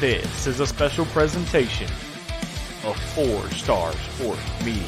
This is a special presentation of 4-Star Sports Media.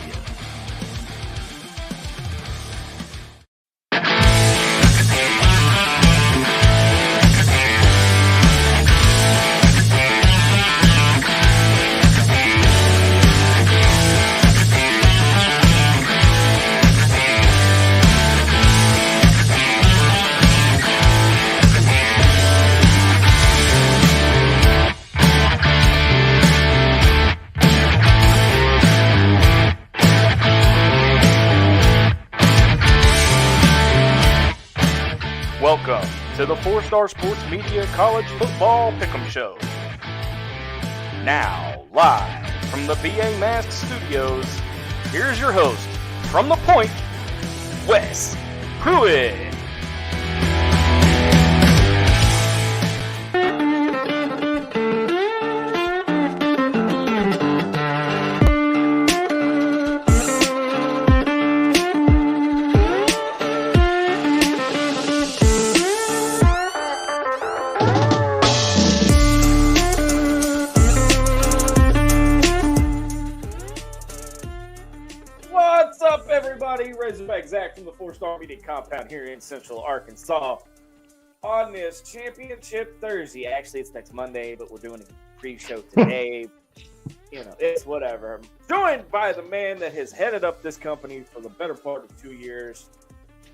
Welcome to the 4-Star Sports Media College Football Pick'em Show. Now, live from the BA Mask Studios, here's your host, from the Point, Wes Pruitt. Zach from the 4-Star Media Compound here in Central Arkansas on this Championship Thursday. Actually, it's next Monday, but we're doing a pre-show today. It's whatever. I'm joined by the man that has headed up this company for the better part of 2 years.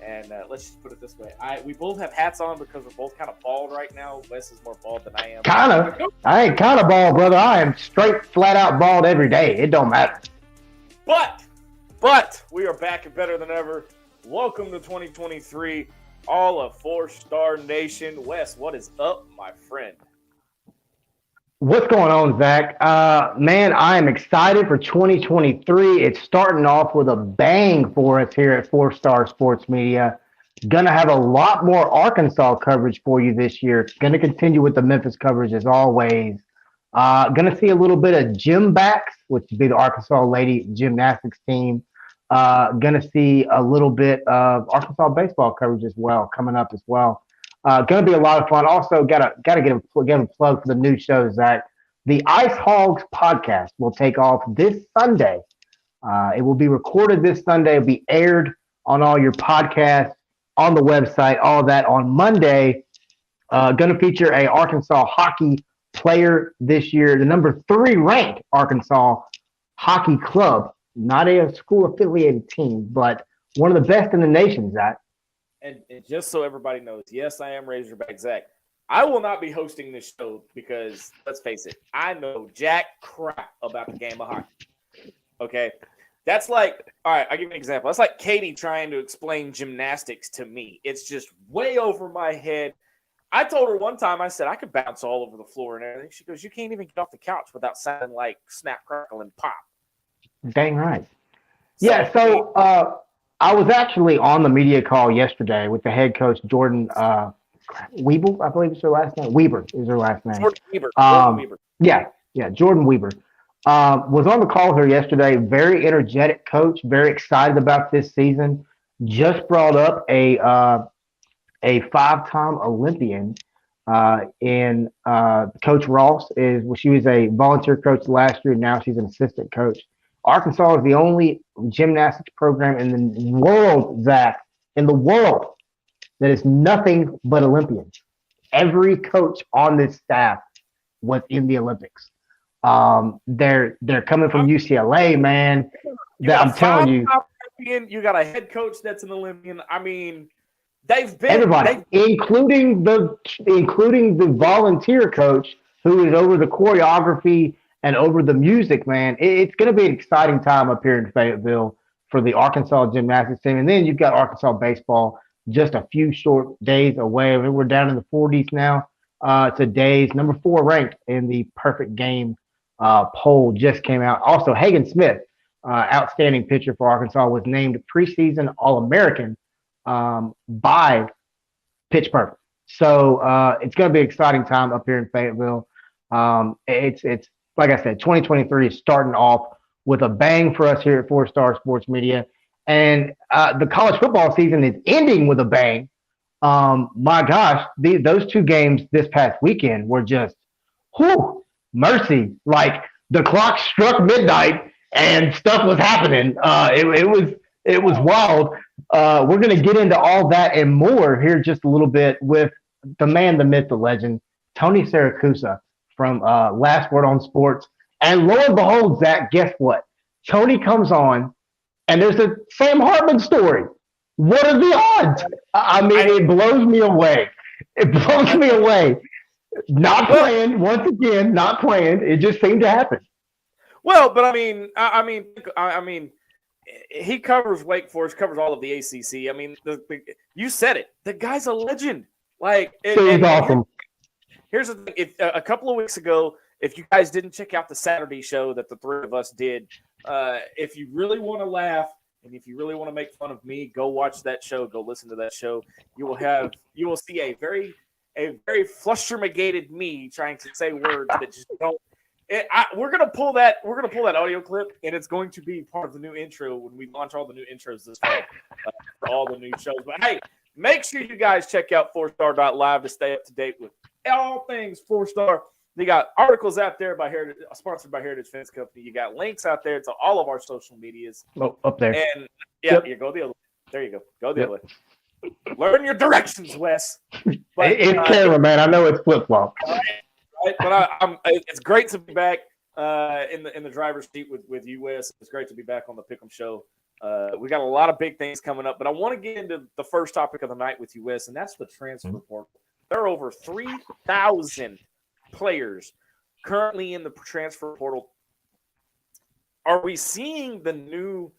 And let's just put it this way. We both have hats on because we're both kind of bald right now. Wes is more bald than I am. Kind of. I ain't kind of bald, brother. I am straight, flat out bald every day. It don't matter. But we are back and better than ever. Welcome to 2023, all of 4-Star Nation. Wes, what is up, my friend? What's going on, Zach? Man, I am excited for 2023. It's starting off with a bang for us here at 4-Star Sports Media. Gonna have a lot more Arkansas coverage for you this year. Gonna continue with the Memphis coverage as always. Gonna see a little bit of gym backs, which would be the Arkansas lady gymnastics team. Gonna see a little bit of Arkansas baseball coverage as well coming up as well. Gonna be a lot of fun. Also, gotta give a plug for the new show, Zach. The Ice Hogs podcast will take off this Sunday. It will be recorded this Sunday. It'll be aired on all your podcasts, on the website, all that on Monday. Gonna feature a Arkansas hockey player this year, the number 3 ranked Arkansas hockey club. Not a school-affiliated team, but one of the best in the nation, Zach. And just so everybody knows, yes, I am Razorback Zach. I will not be hosting this show because, let's face it, I know jack crap about the game of hockey. Okay? That's like, all right, I'll give you an example. That's like Katie trying to explain gymnastics to me. It's just way over my head. I told her one time, I said, I could bounce all over the floor and everything. She goes, you can't even get off the couch without sounding like snap, crackle, and pop. Dang right. Yeah, so I was actually on the media call yesterday with the head coach, Jordan Weeble, I believe is her last name. Weber is her last name. Jordan Weber. Yeah, Jordan Weber. Was on the call here yesterday. Very energetic coach, very excited about this season. Just brought up a 5-time Olympian in Coach Ross. She was a volunteer coach last year. Now she's an assistant coach. Arkansas is the only gymnastics program in the world, Zach, that is nothing but Olympians. Every coach on this staff was in the Olympics. They're coming from UCLA, man. I'm telling you. You got a head coach that's an Olympian. I mean, they've been everybody, including the volunteer coach who is over the choreography and over the music, man. It's going to be an exciting time up here in Fayetteville for the Arkansas gymnastics team. And then you've got Arkansas baseball just a few short days away. I mean, we're down in the 40s now. Today's number 4 ranked in the perfect game poll just came out. Also, Hagen Smith, outstanding pitcher for Arkansas, was named preseason All-American by Pitch Perfect. So it's going to be an exciting time up here in Fayetteville. It's like I said, 2023 is starting off with a bang for us here at 4-Star Sports Media. And the college football season is ending with a bang. My gosh, those 2 games this past weekend were just, mercy. Like the clock struck midnight and stuff was happening. It was wild. We're going to get into all that and more here just a little bit with the man, the myth, the legend, Tony Siracusa from Last Word on Sports. And lo and behold, Zach, guess what? Tony comes on, and there's a Sam Hartman story. What are the odds? I mean, it blows me away. It blows me away. Not planned, once again, not planned. It just seemed to happen. Well, but I mean, he covers Wake Forest, covers all of the ACC. I mean, you said it. The guy's a legend. Like, He's awesome. Here's the thing. A couple of weeks ago, if you guys didn't check out the Saturday show that the three of us did, if you really want to laugh and if you really want to make fun of me, go watch that show. Go listen to that show. You will see a very flustermigated me trying to say words that just don't. We're gonna pull that audio clip, and it's going to be part of the new intro when we launch all the new intros this fall for all the new shows. But hey, make sure you guys check out 4star.live to stay up to date with all things 4-star. They got articles out there sponsored by Heritage Fence Company. You got links out there to all of our social medias. Oh, up there. And you go the other way. There you go. Go the other way. Learn your directions, Wes. But, it's camera, man. I know it's flip flop. Right, but it's great to be back in the driver's seat with you, Wes. It's great to be back on the Pick'em Show. We got a lot of big things coming up, but I want to get into the first topic of the night with you, Wes, and that's the transfer portal. There are over 3,000 players currently in the transfer portal. Are we seeing the new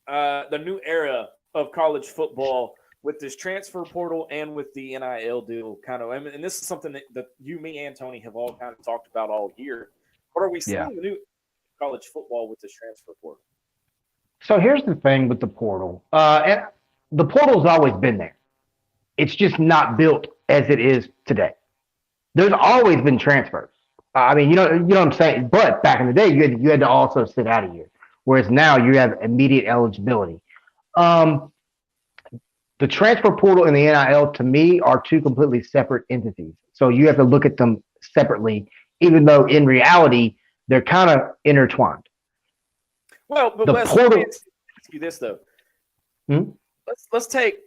era of college football with this transfer portal and with the NIL deal kind of? And this is something that you, me, and Tony have all kind of talked about all year. But are we seeing the new college football with this transfer portal? So here's the thing with the portal. And the portal's always been there. It's just not built as it is today. There's always been transfers. I mean, you know what I'm saying? But back in the day, you had to also sit out a year, whereas now you have immediate eligibility. The transfer portal and the NIL, to me, are two completely separate entities. So you have to look at them separately, even though in reality, they're kind of intertwined. Well, but Wes, let me ask you this, though. Let's take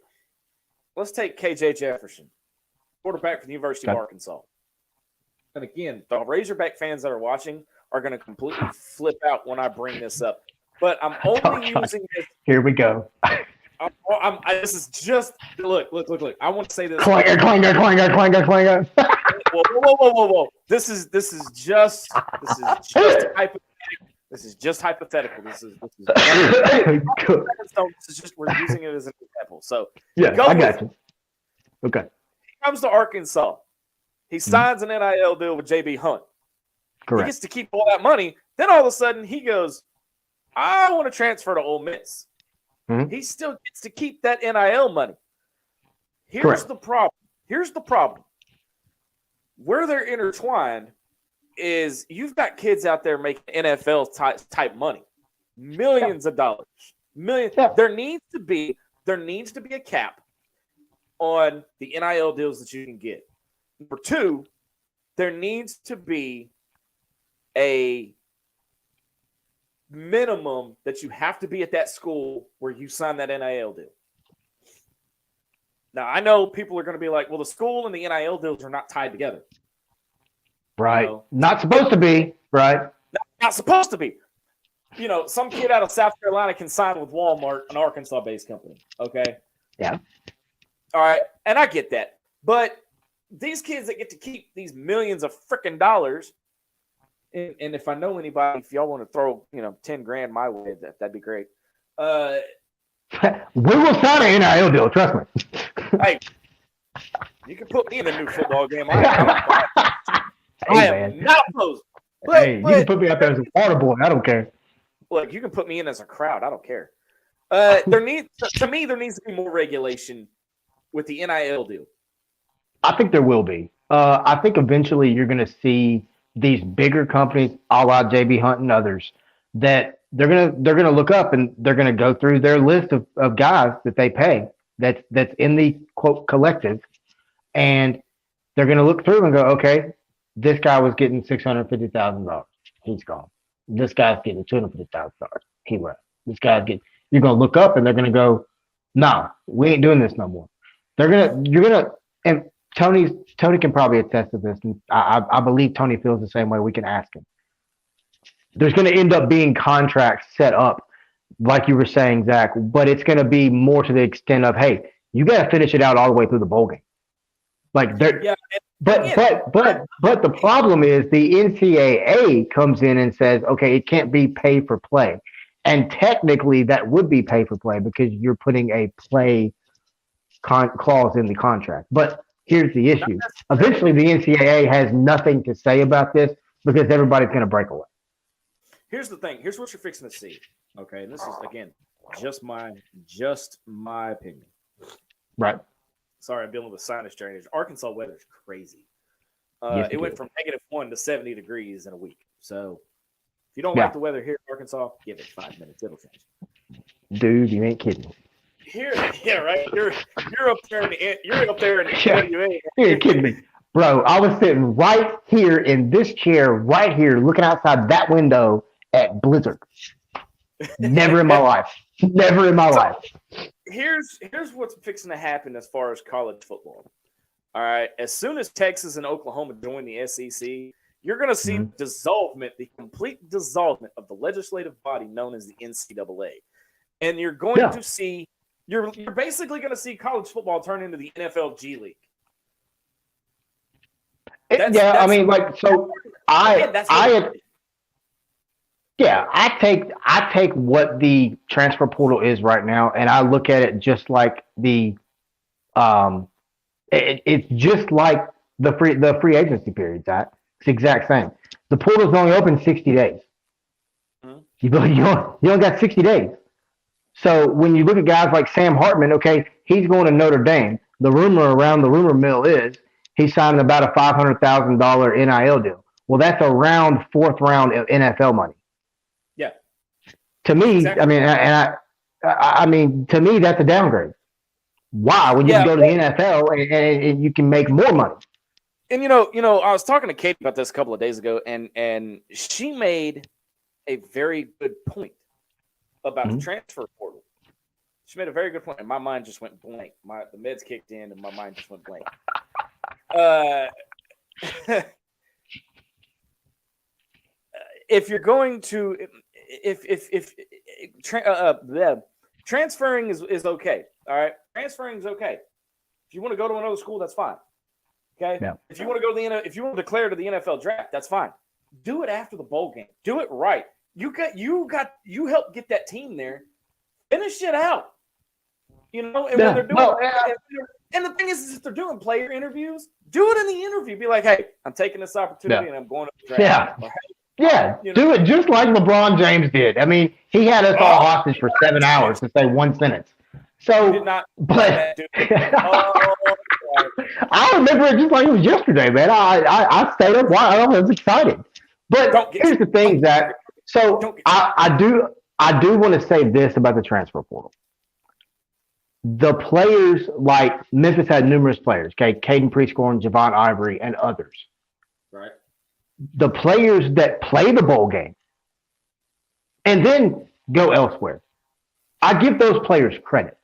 KJ Jefferson, quarterback for the University of Arkansas. And again, the Razorback fans that are watching are going to completely flip out when I bring this up. But I'm only using this. Here we go. This is just look. I want to say this. Clanger. Whoa. This is just hypothetical. This is just hypothetical. This is just we're using it as an example. So yeah, I got you. Okay. He comes to Arkansas. He signs an NIL deal with JB Hunt. Correct. He gets to keep all that money. Then all of a sudden he goes, I want to transfer to Ole Miss. He still gets to keep that NIL money. Here's the problem. Where they're intertwined is you've got kids out there making NFL type money, millions of dollars. Yeah. There needs to be a cap on the NIL deals that you can get. Number two, there needs to be a minimum that you have to be at that school where you sign that NIL deal. Now, I know people are going to be like, well, the school and the NIL deals are not tied together. Right. You know? Not supposed to be, right? Not supposed to be. You know, some kid out of South Carolina can sign with Walmart, an Arkansas-based company, okay? Yeah. All right, and I get that. But these kids that get to keep these millions of freaking dollars, and if I know anybody, if y'all want to throw, $10,000 my way, that'd be great. We will sign an NIL deal, trust me. Hey, you can put me in a new football game. I am not opposed. You can put me out there as a water boy. I don't care. Look, you can put me in as a crowd. I don't care. There needs to be more regulation with the NIL deal. I think there will be. I think eventually you're going to see these bigger companies, a la JB Hunt and others, that they're gonna look up and they're gonna go through their list of guys that they pay that's in the quote collective, and they're gonna look through and go, okay, this guy was getting $650,000. He's gone. This guy's getting $250,000. He left. This guy's getting. You're gonna look up and they're gonna go, no, we ain't doing this no more. You're gonna, and Tony can probably attest to this. And I believe Tony feels the same way. We can ask him. There's going to end up being contracts set up, like you were saying, Zach, but it's going to be more to the extent of, hey, you got to finish it out all the way through the bowl game. Like, yeah, but the problem is the NCAA comes in and says, okay, it can't be pay for play, and technically that would be pay for play because you're putting a play clause in the contract. But here's the issue: eventually, the NCAA has nothing to say about this because everybody's going to break away. Here's the thing. Here's what you're fixing to see. Okay, and this is again just my opinion. Right. Sorry, I'm dealing with sinus drainage. Arkansas weather is crazy. Yes, it went from -1 to 70 degrees in a week. So if you don't like the weather here in Arkansas, give it 5 minutes. It'll change. Dude, you ain't kidding. Here, yeah, right. You're up there in the Yeah. You ain't kidding me. Bro, I was sitting right here in this chair, right here, looking outside that window at blizzard. Never in my life. Never in my life. Here's what's fixing to happen as far as college football. All right. As soon as Texas and Oklahoma join the SEC, you're going to see the complete dissolvement of the legislative body known as the NCAA. And you're going to see, you're basically going to see college football turn into the NFL G League. I take what the transfer portal is right now, and I look at it just like it's just like the free agency period. Zach. It's the exact same. The portal's only open 60 days. You only got 60 days. So when you look at guys like Sam Hartman, okay, he's going to Notre Dame. The rumor around the rumor mill is he's signing about a $500,000 NIL deal. Well, that's around fourth round of NFL money. Yeah. To me, exactly. To me, that's a downgrade. Why? When you can go to the NFL and you can make more money. And I was talking to Kate about this a couple of days ago, and she made a very good point about the transfer portal. She made a very good point, and my mind just went blank. The meds kicked in, and my mind just went blank. If you're going to, transferring is okay. All right, transferring is okay. If you want to go to another school, that's fine. Okay. Yeah. If you want to go to if you want to declare to the NFL draft, that's fine. Do it after the bowl game. Do it right. You helped get that team there. Finish it out. And when they're doing, and the thing is, if they're doing player interviews, do it in the interview. Be like, hey, I'm taking this opportunity and I'm going to the draft. Do it just like LeBron James did. I mean, he had us all hostage for 7 hours to say one sentence. So, did not. But I remember it just like it was yesterday, man. I stayed up while I was excited. But here's the thing, Zach. So I do want to say this about the transfer portal. The players, like Memphis had numerous players, okay, Caden Prescorn, Javon Ivory, and others. Right. The players that play the bowl game and then go elsewhere, I give those players credit.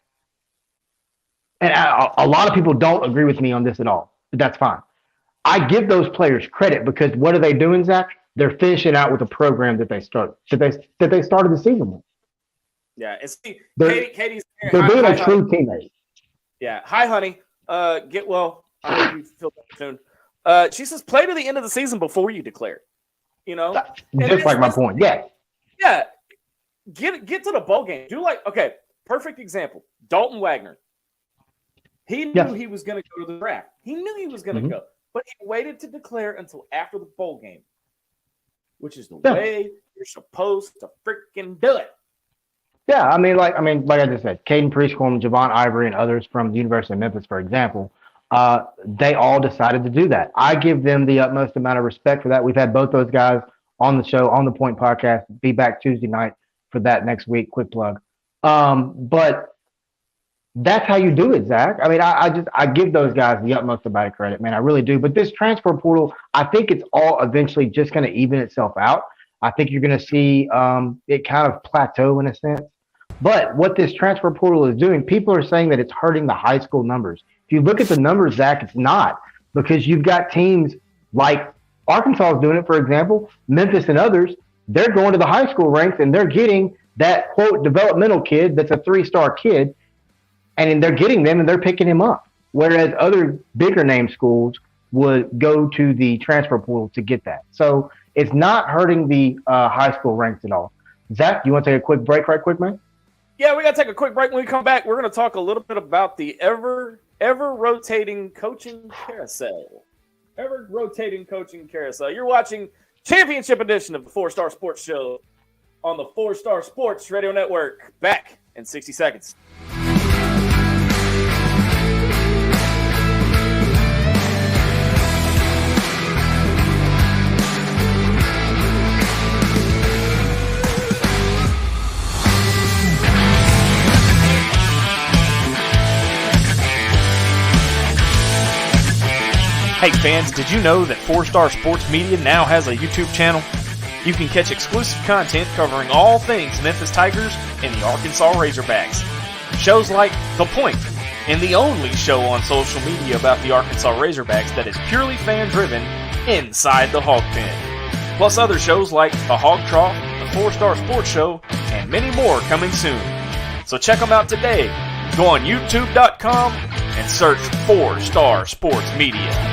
And a lot of people don't agree with me on this at all, but that's fine. I give those players credit because what are they doing, Zach? They're finishing out with a program that they started the season with. Yeah, and see, Katie's they're being a true teammate. Yeah, hi, honey. Get well. I hope you feel better soon. She says, play to the end of the season before you declare. Just like my point. Yeah. Yeah. Get to the bowl game. Perfect example. Dalton Wagner. He knew he was going to go to the draft. He knew he was going to go, but he waited to declare until after the bowl game, which is the way you're supposed to freaking do it. Yeah, I mean, like I just said, Caden Prescorn, Javon Ivory, and others from the University of Memphis, for example, they all decided to do that. I give them the utmost amount of respect for that. We've had both those guys on the show, on the Point Podcast. Be back Tuesday night for that next week. Quick plug. But That's how you do it, Zach. I mean, I give those guys the utmost amount of credit, man. I really do. But this transfer portal, I think it's all eventually just going to even itself out. I think you're going to see it kind of plateau in a sense. But what this transfer portal is doing, people are saying that it's hurting the high school numbers. If you look at the numbers, Zach, it's not, because you've got teams like Arkansas is doing it, for example, Memphis and others. They're going to the high school ranks and they're getting that quote developmental kid that's a 3-star kid, and they're getting them and they're picking him up. Whereas other bigger name schools would go to the transfer portal to get that. So it's not hurting the high school ranks at all. Zach, you want to take a quick break right quick, man? Yeah, we got to take a quick break. When we come back, we're going to talk a little bit about the ever rotating coaching carousel. Ever rotating coaching carousel. You're watching Championship Edition of the 4-Star Sports Show on the 4-Star Sports Radio Network. Back in 60 seconds. Hey fans, did you know that 4-Star Sports Media now has a YouTube channel? You can catch exclusive content covering all things Memphis Tigers and the Arkansas Razorbacks. Shows like The Point, and the only show on social media about the Arkansas Razorbacks that is purely fan-driven inside the Hog Pen. Plus other shows like The Hog Trough, the 4-Star Sports Show, and many more coming soon. So check them out today. Go on YouTube.com and search 4-Star Sports Media.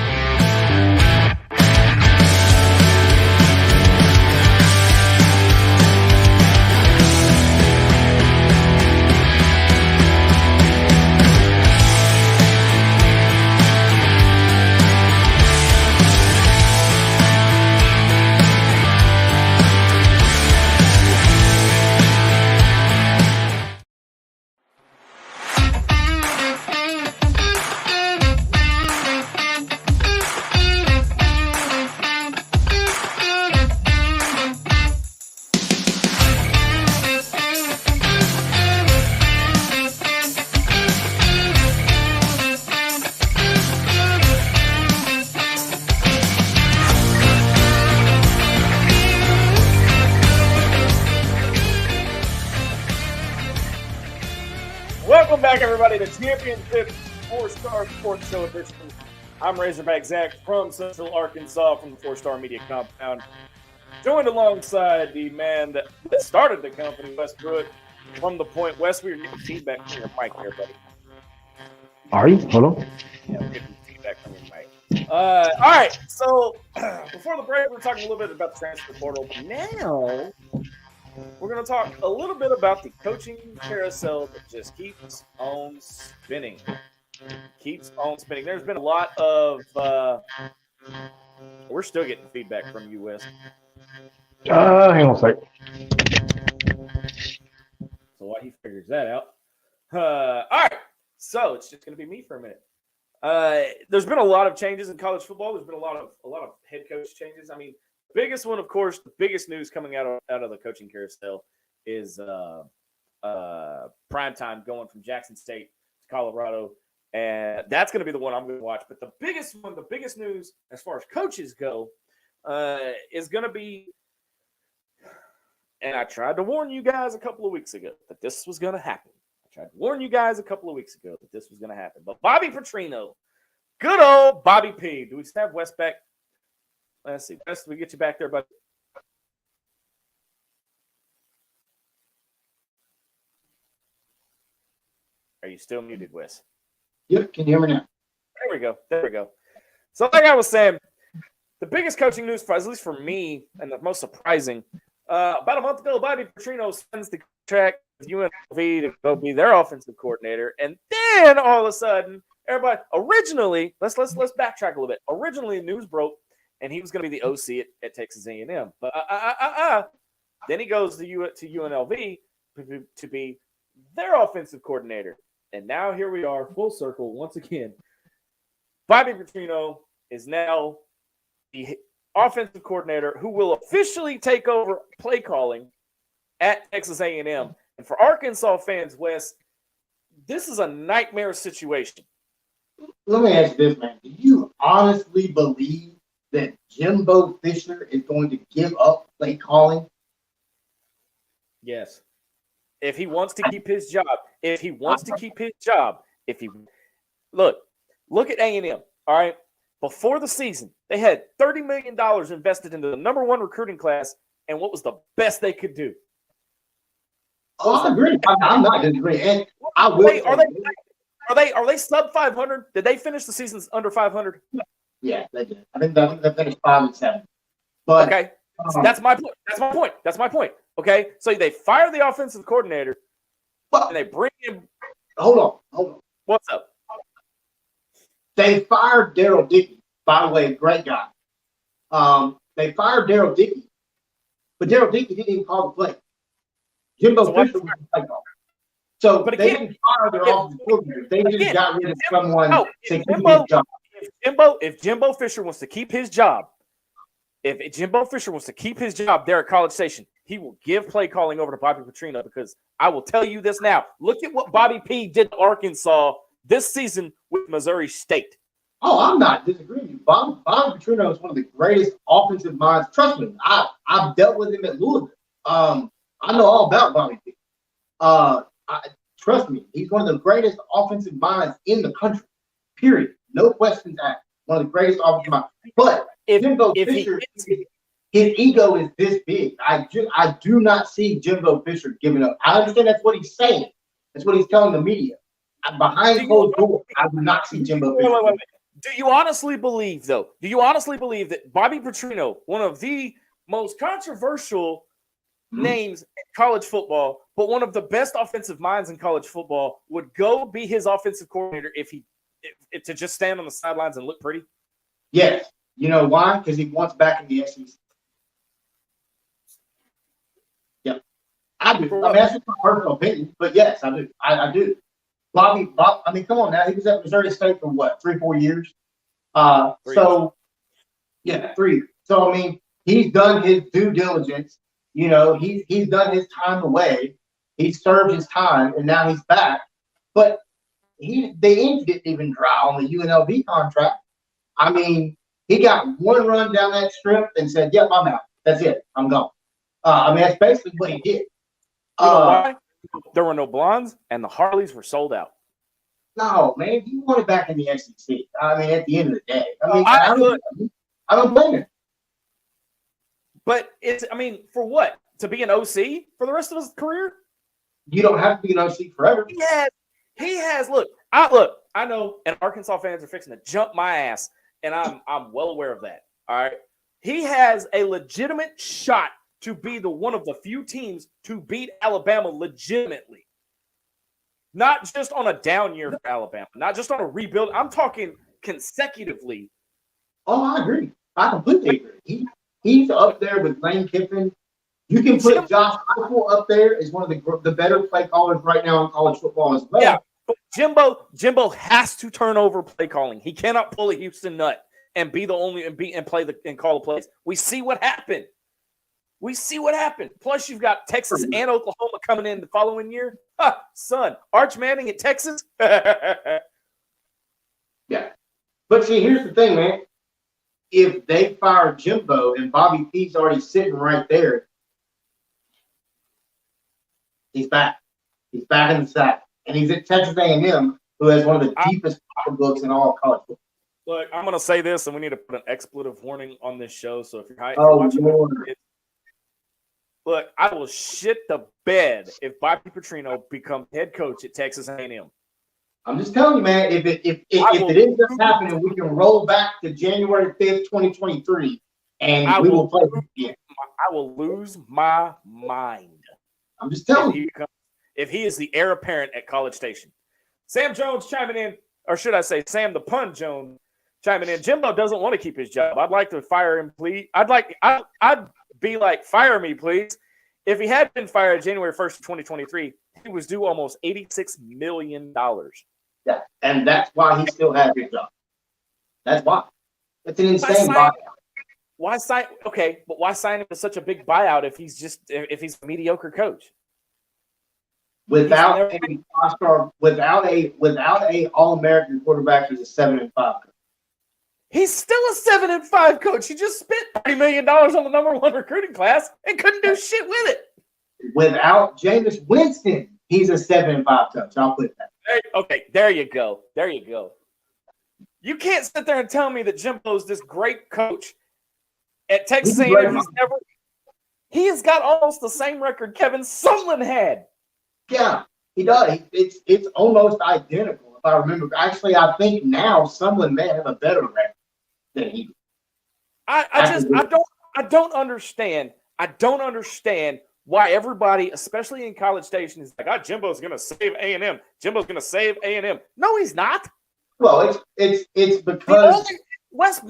Welcome back, everybody, to Championship 4-Star Sports Show Edition. I'm Razorback Zach from Central Arkansas from the 4-Star Media Compound. Joined alongside the man that started the company, Wes Pruitt, from The Point. Wes, we are getting feedback from your mic here, buddy. Are you? Hold on. Yeah, we're getting feedback from your mic. All right, so before the break, we're talking a little bit about the transfer portal. Now, we're going to talk a little bit about the coaching carousel that just keeps on spinning. Keeps on spinning. There's been a lot of we're still getting feedback from you, Wes. Hang on a sec. So while he figures that out. All right. So it's just going to be me for a minute. There's been a lot of changes in college football. There's been a lot of head coach changes. I mean, biggest one, of course, the biggest news coming out of the coaching carousel is primetime going from Jackson State to Colorado. And that's going to be the one I'm going to watch. But the biggest one, the biggest news as far as coaches go is going to be, and I tried to warn you guys a couple of weeks ago that this was going to happen. I tried to warn you guys a couple of weeks ago that this was going to happen. But Bobby Petrino, good old Bobby P. Do we still have Wes back? Let's see. Wes, we get you back there, buddy. Are you still muted, Wes? Yep, can you hear me now? There we go. There we go. So like I was saying, the biggest coaching news, at least for me, and the most surprising, about a month ago, Bobby Petrino sends the contract with UNLV to go be their offensive coordinator. And then all of a sudden, everybody, originally, let's backtrack a little bit. Originally, news broke, and he was going to be the OC at Texas A&M. But then he goes to UNLV to be their offensive coordinator. And now here we are, full circle once again. Bobby Petrino is now the offensive coordinator who will officially take over play calling at Texas A&M. And for Arkansas fans, Wes, this is a nightmare situation. Let me ask you this, man. Do you honestly believe that Jimbo Fisher is going to give up play calling? Yes. If he wants to keep his job, look at A&M, all right? Before the season, they had $30 million invested into the number one recruiting class, and what was the best they could do? Oh, I agree. I'm not disagreeing. And I will Are they sub 500? Did they finish the season under 500? Yeah, they did. I think they finished 5-7. But okay, that's my point. Okay, so they fire the offensive coordinator, and they bring in. Hold on. What's up? They fired Daryl Dickey. By the way, great guy. They fired Daryl Dickey, but Daryl Dickey didn't even call the play. Jimbo Fisher was the play caller. So they didn't fire their offensive coordinator. They just got rid of someone to keep his job. If Jimbo Fisher wants to keep his job, there at College Station, he will give play calling over to Bobby Petrino, because I will tell you this now. Look at what Bobby P did to Arkansas this season with Missouri State. Oh, I'm not disagreeing with you. Bobby Petrino is one of the greatest offensive minds. Trust me, I've dealt with him at Louisville. I know all about Bobby P. Trust me, he's one of the greatest offensive minds in the country. Period. No questions asked. One of the greatest offensive minds. But Jimbo Fisher, his ego is this big. I do not see Jimbo Fisher giving up. I understand that's what he's saying. That's what he's telling the media. Behind closed doors, I do not see Jimbo Fisher. Wait. Do you honestly believe that Bobby Petrino, one of the most controversial names in college football, but one of the best offensive minds in college football, would go be his offensive coordinator if to just stand on the sidelines and look pretty? Yes. You know why? Because he wants back in the SEC. Yep. I do. I mean, that's just my personal opinion, but yes, I do. I do. Bobby, I mean, come on now. He was at Missouri State for what, 3-4 years? 3 years. 3 years. So, I mean, he's done his due diligence. You know, he's done his time away. He served his time, and now he's back. But the ink didn't even dry on the UNLV contract. I mean, he got one run down that strip and said, yep, I'm out. That's it. I'm gone. I mean, that's basically what he did. You know why? There were no blondes, and the Harleys were sold out. No, man, you want it back in the SEC. I mean, at the end of the day. I mean, I don't blame him. But for what? To be an OC for the rest of his career? You don't have to be an OC forever. He has. Look, I know, and Arkansas fans are fixing to jump my ass, and I'm well aware of that. All right. He has a legitimate shot to be one of the few teams to beat Alabama legitimately. Not just on a down year for Alabama, not just on a rebuild. I'm talking consecutively. Oh, I agree. I completely agree. He's up there with Lane Kiffin. You can put Josh Heupel up there as one of the better play callers right now in college football as well. Yeah, but Jimbo has to turn over play calling. He cannot pull a Houston nut and be the only and call the plays. We see what happened. Plus, you've got Texas and Oklahoma coming in the following year. Son, Arch Manning at Texas. Yeah. But see, here's the thing, man. If they fire Jimbo and Bobby P's already sitting right there, he's back. He's back in the sack. And he's at Texas A&M, who has one of the deepest pocketbooks in all of college football. Look, I'm going to say this, and we need to put an expletive warning on this show. So if you're watching it, look, I will shit the bed if Bobby Petrino becomes head coach at Texas A&M. I'm just telling you, man, if it ends up happening, we can roll back to January 5th, 2023, and we will play again. I will lose my mind. I'm just telling you. If he is the heir apparent at College Station. Sam Jones chiming in, or should I say Sam the Pun Jones chiming in. Jimbo doesn't want to keep his job. I'd like to fire him, please. I'd be like, fire me, please. If he had been fired January 1st, 2023, he was due almost $86 million. Yeah, and that's why he still has his job. That's why. It's an insane buyout. Why sign? Okay, but why sign him to such a big buyout if he's a mediocre coach? Without a five-star, without a All-American quarterback, he's a 7-5 coach. He's still a 7-5 coach. He just spent $30 million on the number one recruiting class and couldn't do shit with it. Without Jameis Winston, he's a 7-5 coach. I'll put that. Okay, there you go. There you go. You can't sit there and tell me that Jimbo's this great coach at Texas A&M. He has got almost the same record Kevin Sumlin had. Yeah, he does. It's almost identical, if I remember. Actually, I think now Sumlin may have a better record than he did. I don't understand. I don't understand why everybody, especially in College Station, is like, "Oh, Jimbo's going to save A&M. Jimbo's going to save A&M." No, he's not. Well, it's because Wes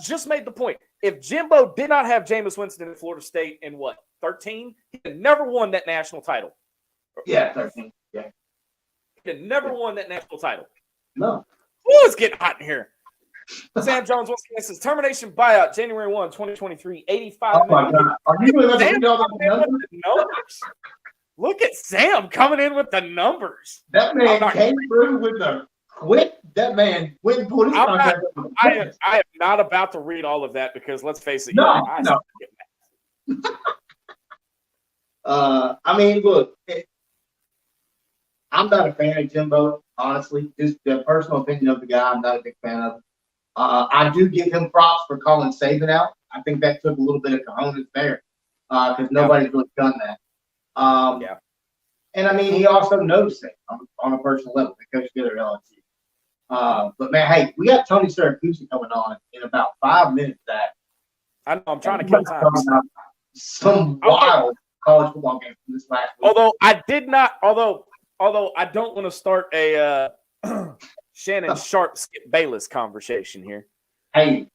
just made the point. If Jimbo did not have Jameis Winston in Florida State in 13, he had never won that national title. Yeah, 13. Yeah, he had never won that national title. No. Ooh, it's getting hot in here. Sam Jones once again says termination buyout January 1, 2023, 85 Oh my God. Are you really going to read all the numbers? Look at Sam coming in with the numbers. That man came through with the quick. That man went and pulled his contract. I am not about to read all of that because let's face it. No. I mean, look, I'm not a fan of Jimbo, honestly. Just the personal opinion of the guy, I'm not a big fan of. I do give him props for calling Saban out. I think that took a little bit of cojones there because nobody's really done that. And I mean, he also knows that on a personal level. They coach together at LSU. But man, hey, we got Tony Siracusa coming on in about 5 minutes. That I know I'm trying to kill time. Some wild college football game from this last week. Although I don't want to start a Shannon Sharp Skip Bayless conversation here. Hey,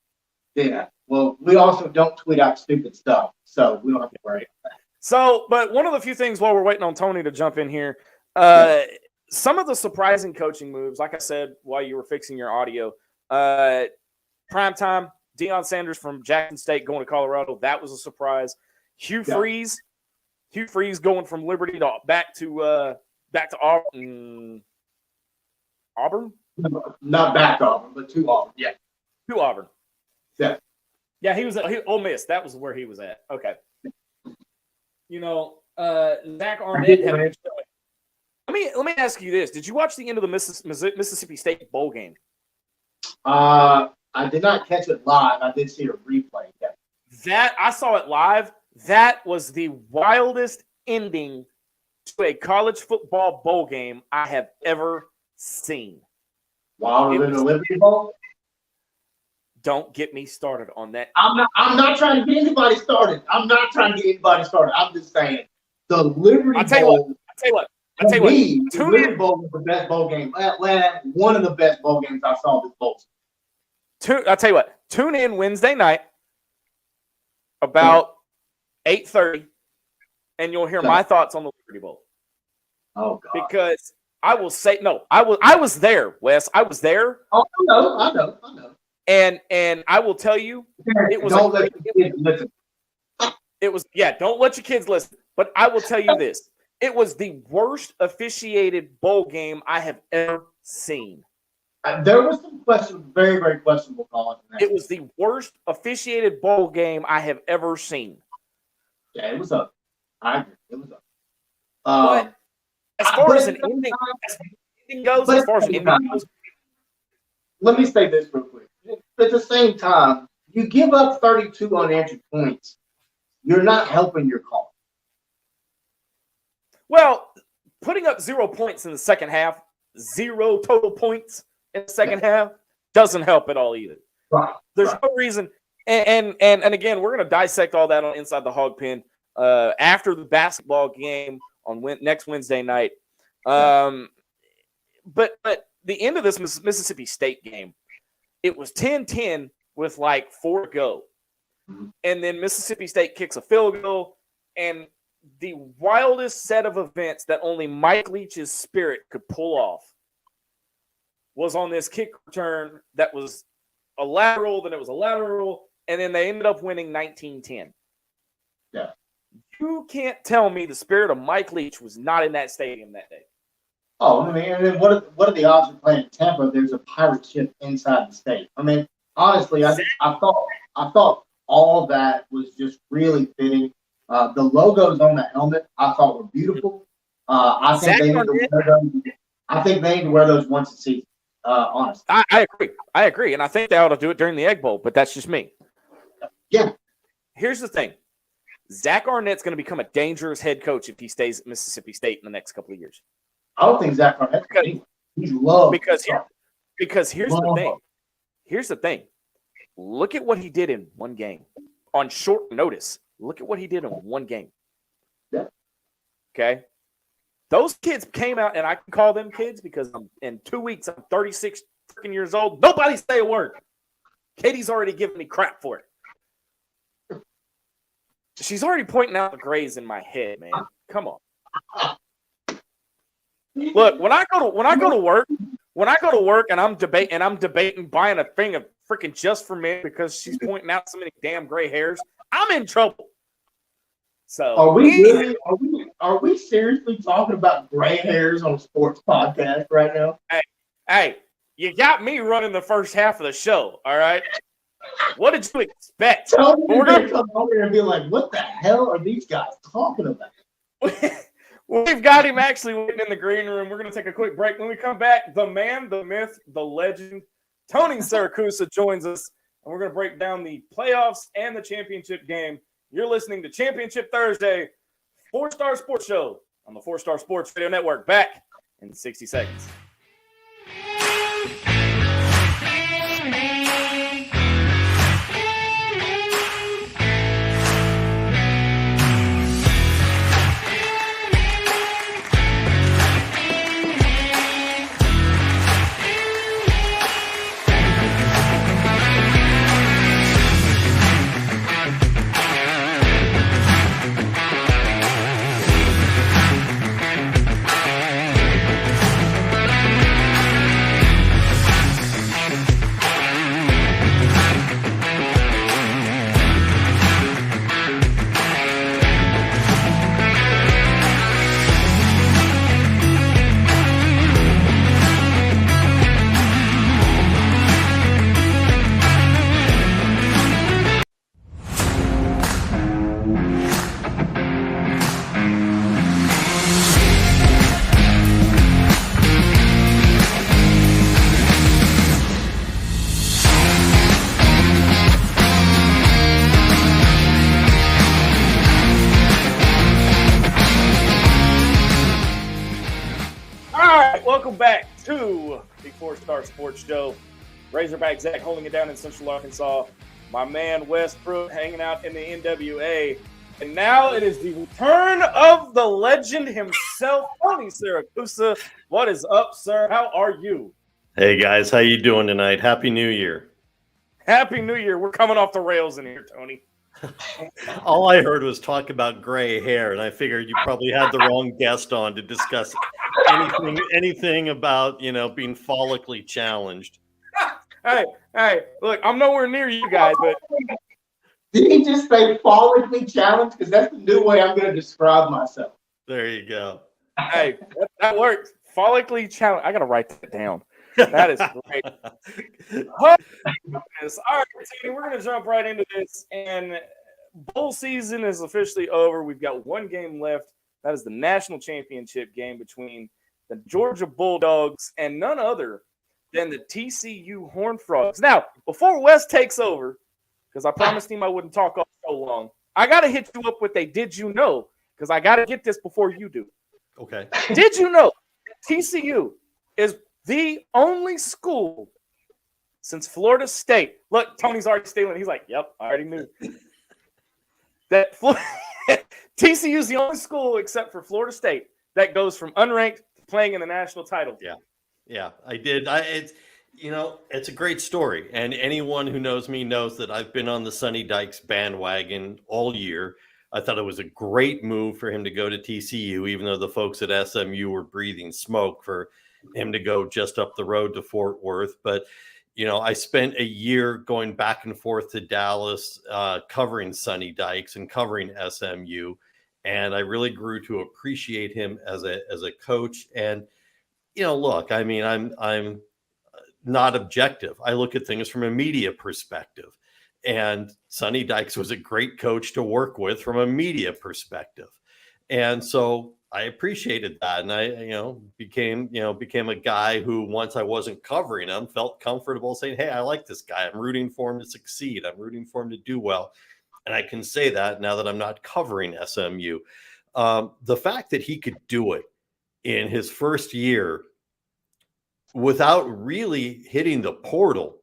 yeah. Well, we also don't tweet out stupid stuff, so we don't have to worry about that. So, but one of the few things while we're waiting on Tony to jump in here, some of the surprising coaching moves, like I said while you were fixing your audio, primetime, Deion Sanders from Jackson State going to Colorado, that was a surprise. Hugh Freeze going from Liberty to back to Auburn. Not back to Auburn, but to Auburn. Yeah, to Auburn. Yeah, yeah. He was at Ole Miss. That was where he was at. Okay. You know, Zach Arnett. Let me ask you this: did you watch the end of the Mississippi State bowl game? I did not catch it live. I did see a replay. Yeah. That I saw it live. That was the wildest ending to a college football bowl game I have ever seen. Wilder than the Liberty Bowl? Don't get me started on that. I'm not trying to get anybody started. I'm just saying the Liberty Bowl. I tell you what. The Liberty Bowl was the best bowl game. One of the best bowl games I saw this bowl. I tell you what. Tune in Wednesday night about 8:30, and you'll hear my thoughts on the Liberty Bowl. Oh God! Because I will say no. I was there, Wes. I was there. Oh, I know. And I will tell you, it was. Don't let your kids listen. It was don't let your kids listen. But I will tell you this: it was the worst officiated bowl game I have ever seen. There was some very, very questionable calls. It was the worst officiated bowl game I have ever seen. Yeah, it was up. I agree. It was up. But as far as an ending goes, let me say this real quick. At the same time, you give up 32 unanswered points. You're not helping your cause. Well, putting up 0 points in the second half, 0 total points in the second half, doesn't help at all either. Right. There's no reason. And again, we're going to dissect all that on Inside the Hog Pen after the basketball game on next Wednesday night. But the end of this Mississippi State game, it was 10-10 with like 4 to go. Mm-hmm. And then Mississippi State kicks a field goal, and the wildest set of events that only Mike Leach's spirit could pull off was on this kick return that was a lateral, then it was a lateral, and then they ended up winning 19-10. Yeah. You can't tell me the spirit of Mike Leach was not in that stadium that day. Oh, I mean, and then what are the odds of playing Tampa? There's a pirate ship inside the state. I mean, honestly, I thought all that was just really fitting. The logos on the helmet I thought were beautiful. I think they need to wear those. I think they need to wear those once a season. Honestly, I agree, and I think they ought to do it during the Egg Bowl. But that's just me. Yeah. Here's the thing: Zach Arnett's going to become a dangerous head coach if he stays at Mississippi State in the next couple of years. I don't think Zach Arnett. He's loved because here's the thing. Here's the thing. Look at what he did in one game on short notice. Look at what he did in one game. Yeah. Okay. Those kids came out, and I can call them kids because in 2 weeks I'm 36 freaking years old. Nobody say a word. Katie's already giving me crap for it. She's already pointing out the grays in my head, man. Come on. Look, when I go to work and I'm debating buying a thing of freaking Just for Men because she's pointing out so many damn gray hairs, I'm in trouble. So are we seriously talking about gray hairs on a sports podcast right now? Hey, you got me running the first half of the show, all right? What did you expect? We're gonna come over here and be like, what the hell are these guys talking about? We've got him actually waiting in the green room. We're going to take a quick break. When we come back, the man, the myth, the legend, Tony Siracusa joins us, and we're going to break down the playoffs and the championship game. You're listening to Championship Thursday, 4-Star Sports Show on the 4-Star Sports Radio Network. Back in 60 seconds. Welcome back to the 4-Star Sports Show. Razorback Zach holding it down in Central Arkansas. My man Westbrook hanging out in the NWA. And now it is the return of the legend himself, Tony Siracusa. What is up, sir? How are you? Hey, guys. How you doing tonight? Happy New Year. Happy New Year. We're coming off the rails in here, Tony. All I heard was talk about gray hair, and I figured you probably had the wrong guest on to discuss anything about, being follically challenged. Hey, look, I'm nowhere near you guys, but did he just say follically challenged? Because that's the new way I'm going to describe myself. There you go. Hey, that works. Follically challenged. I got to write that down. That is great. All right, Tony, we're going to jump right into this. And bowl season is officially over. We've got one game left. That is the national championship game between the Georgia Bulldogs and none other than the TCU Horned Frogs. Now, before Wes takes over, because I promised him I wouldn't talk all so long, I got to hit you up with a did you know, because I got to get this before you do. Okay. Did you know TCU is the only school since Florida State? Look, Tony's already stealing. He's like, yep, I already knew. That TCU is the only school except for Florida State that goes from unranked to playing in the national title. Yeah, I did. It's a great story. And anyone who knows me knows that I've been on the Sonny Dykes bandwagon all year. I thought it was a great move for him to go to TCU, even though the folks at SMU were breathing smoke for him to go just up the road to Fort Worth. But, I spent a year going back and forth to Dallas, covering Sonny Dykes and covering SMU. and I really grew to appreciate him as a coach. And look, I mean, I'm not objective. I look at things from a media perspective, and Sonny Dykes was a great coach to work with from a media perspective. And so I appreciated that. And I, became a guy who, once I wasn't covering him, felt comfortable saying, hey, I like this guy. I'm rooting for him to succeed. I'm rooting for him to do well. And I can say that now that I'm not covering SMU. The fact that he could do it in his first year without really hitting the portal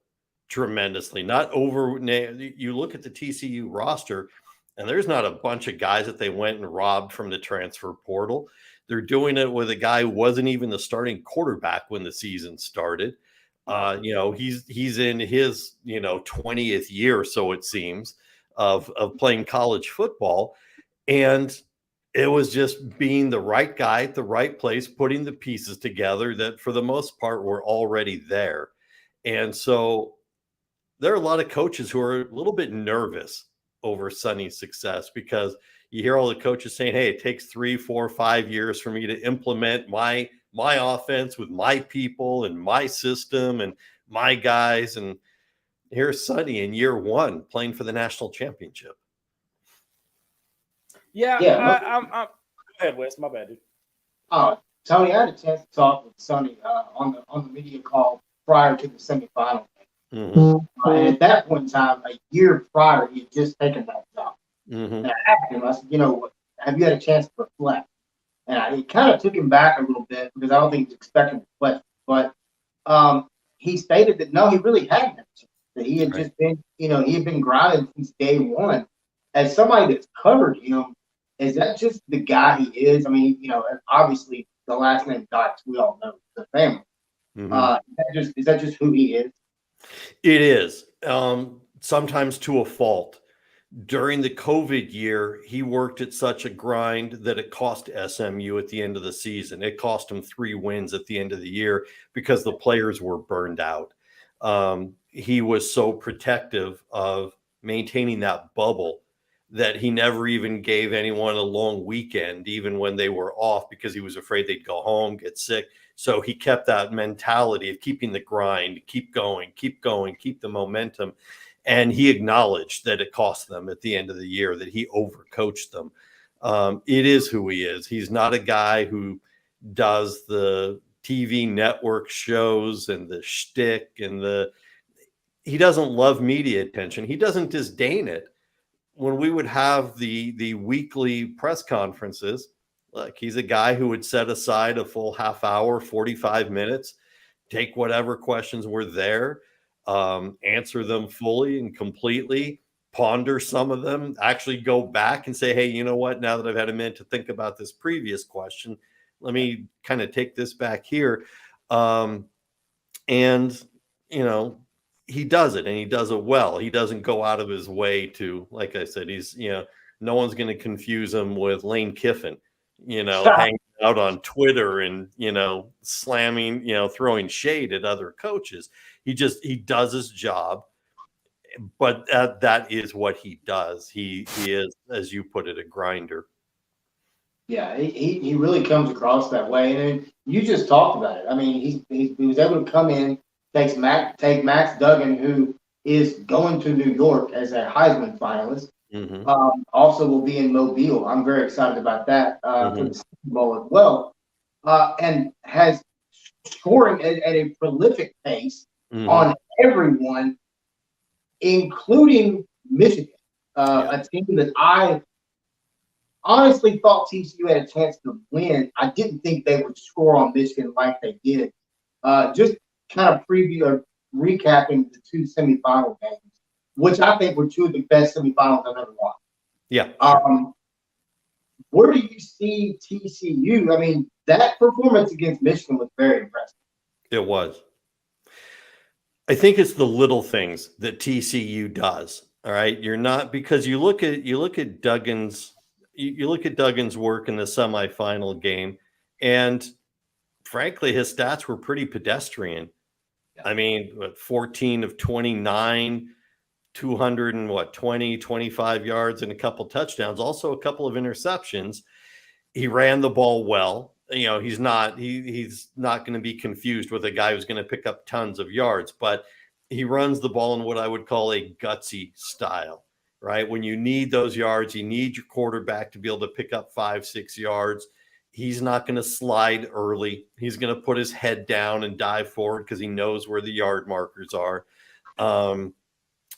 tremendously, you look at the TCU roster, and there's not a bunch of guys that they went and robbed from the transfer portal. They're doing it with a guy who wasn't even the starting quarterback when the season started. He's in his 20th year, so it seems, of playing college football. And it was just being the right guy at the right place, putting the pieces together that for the most part were already there. And so there are a lot of coaches who are a little bit nervous over Sonny's success, because you hear all the coaches saying, hey, it takes 3, 4, 5 years for me to implement my offense with my people and my system and my guys. And here's Sonny in year 1 playing for the national championship. Yeah. I'm go ahead, Wes. My bad, dude. Tony, I had a chance to talk with Sonny on the media call prior to the semifinal game. Mm-hmm. And at that point in time, a year prior, he had just taken that job. Mm-hmm. And I asked him, I said, have you had a chance to reflect? And it kind of took him back a little bit, because I don't think he was expecting the question. But he stated that no, he really hadn't had a chance. That he had just been, he had been grinding since day one. As somebody that's covered him, is that just the guy he is? I mean, obviously the last name Dykes, we all know the family. Mm-hmm. Is that just who he is? It is, sometimes to a fault. During the COVID year, he worked at such a grind that it cost SMU at the end of the season. It cost him 3 wins at the end of the year because the players were burned out. He was so protective of maintaining that bubble that he never even gave anyone a long weekend, even when they were off, because he was afraid they'd go home, get sick. So he kept that mentality of keeping the grind, keep going, keep the momentum. And he acknowledged that it cost them at the end of the year, that he overcoached them. It is who he is. He's not a guy who does the TV network shows and the shtick and he doesn't love media attention. He doesn't disdain it. When we would have the weekly press conferences, look, he's a guy who would set aside a full half hour, 45 minutes, take whatever questions were there, answer them fully and completely, ponder some of them, actually go back and say, hey, you know what? Now that I've had a minute to think about this previous question, let me kind of take this back here. He does it, and he does it well. He doesn't go out of his way to, like I said, he's, no one's going to confuse him with Lane Kiffin, hanging out on Twitter and, slamming, throwing shade at other coaches. He does his job, but that is what he does. He is, as you put it, a grinder. Yeah, he really comes across that way. And you just talked about it. I mean, he was able to come in, take Max Duggan, who is going to New York as a Heisman finalist. Mm-hmm. Also will be in Mobile. I'm very excited about that for the Super Bowl as well. And has scoring at a prolific pace on everyone, including Michigan, a team that I honestly thought TCU had a chance to win. I didn't think they would score on Michigan like they did. Just kind of recapping the 2 semifinal games, which I think were 2 of the best semifinals I've ever watched. Yeah. Where do you see TCU? I mean, that performance against Michigan was very impressive. It was. I think it's the little things that TCU does. All right. You're not, because you look at Duggan's work in the semifinal game, and frankly, his stats were pretty pedestrian. I mean, 14 of 29, 25 yards and a couple touchdowns, also a couple of interceptions. He ran the ball well. He's not going to be confused with a guy who's going to pick up tons of yards, but he runs the ball in what I would call a gutsy style, right? When you need those yards, you need your quarterback to be able to pick up 5-6 yards. He's not going to slide early. He's going to put his head down and dive forward because he knows where the yard markers are.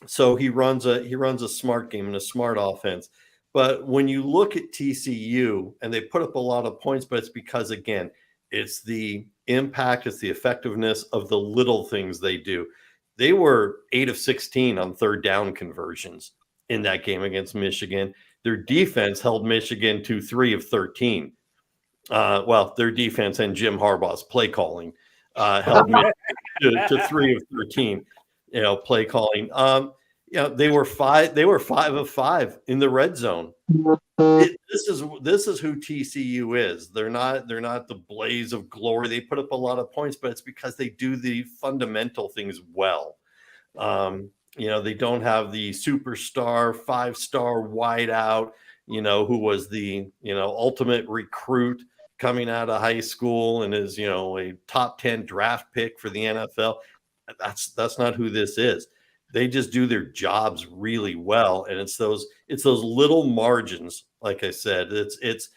So he runs a smart game and a smart offense. But when you look at TCU, and they put up a lot of points, but it's because, again, it's the impact, it's the effectiveness of the little things they do. They were 8 of 16 on third down conversions in that game against Michigan. Their defense held Michigan to 3 of 13. Their defense and Jim Harbaugh's play calling held Michigan to 3 of 13. Play calling. They were 5 of 5 in the red zone. This is who TCU is. They're not the blaze of glory. They put up a lot of points, but it's because they do the fundamental things well. They don't have the superstar 5-star wideout, who was the ultimate recruit coming out of high school and is a top 10 draft pick for the NFL. That's not who this is. They just do their jobs really well, and it's those little margins. Like I said, it's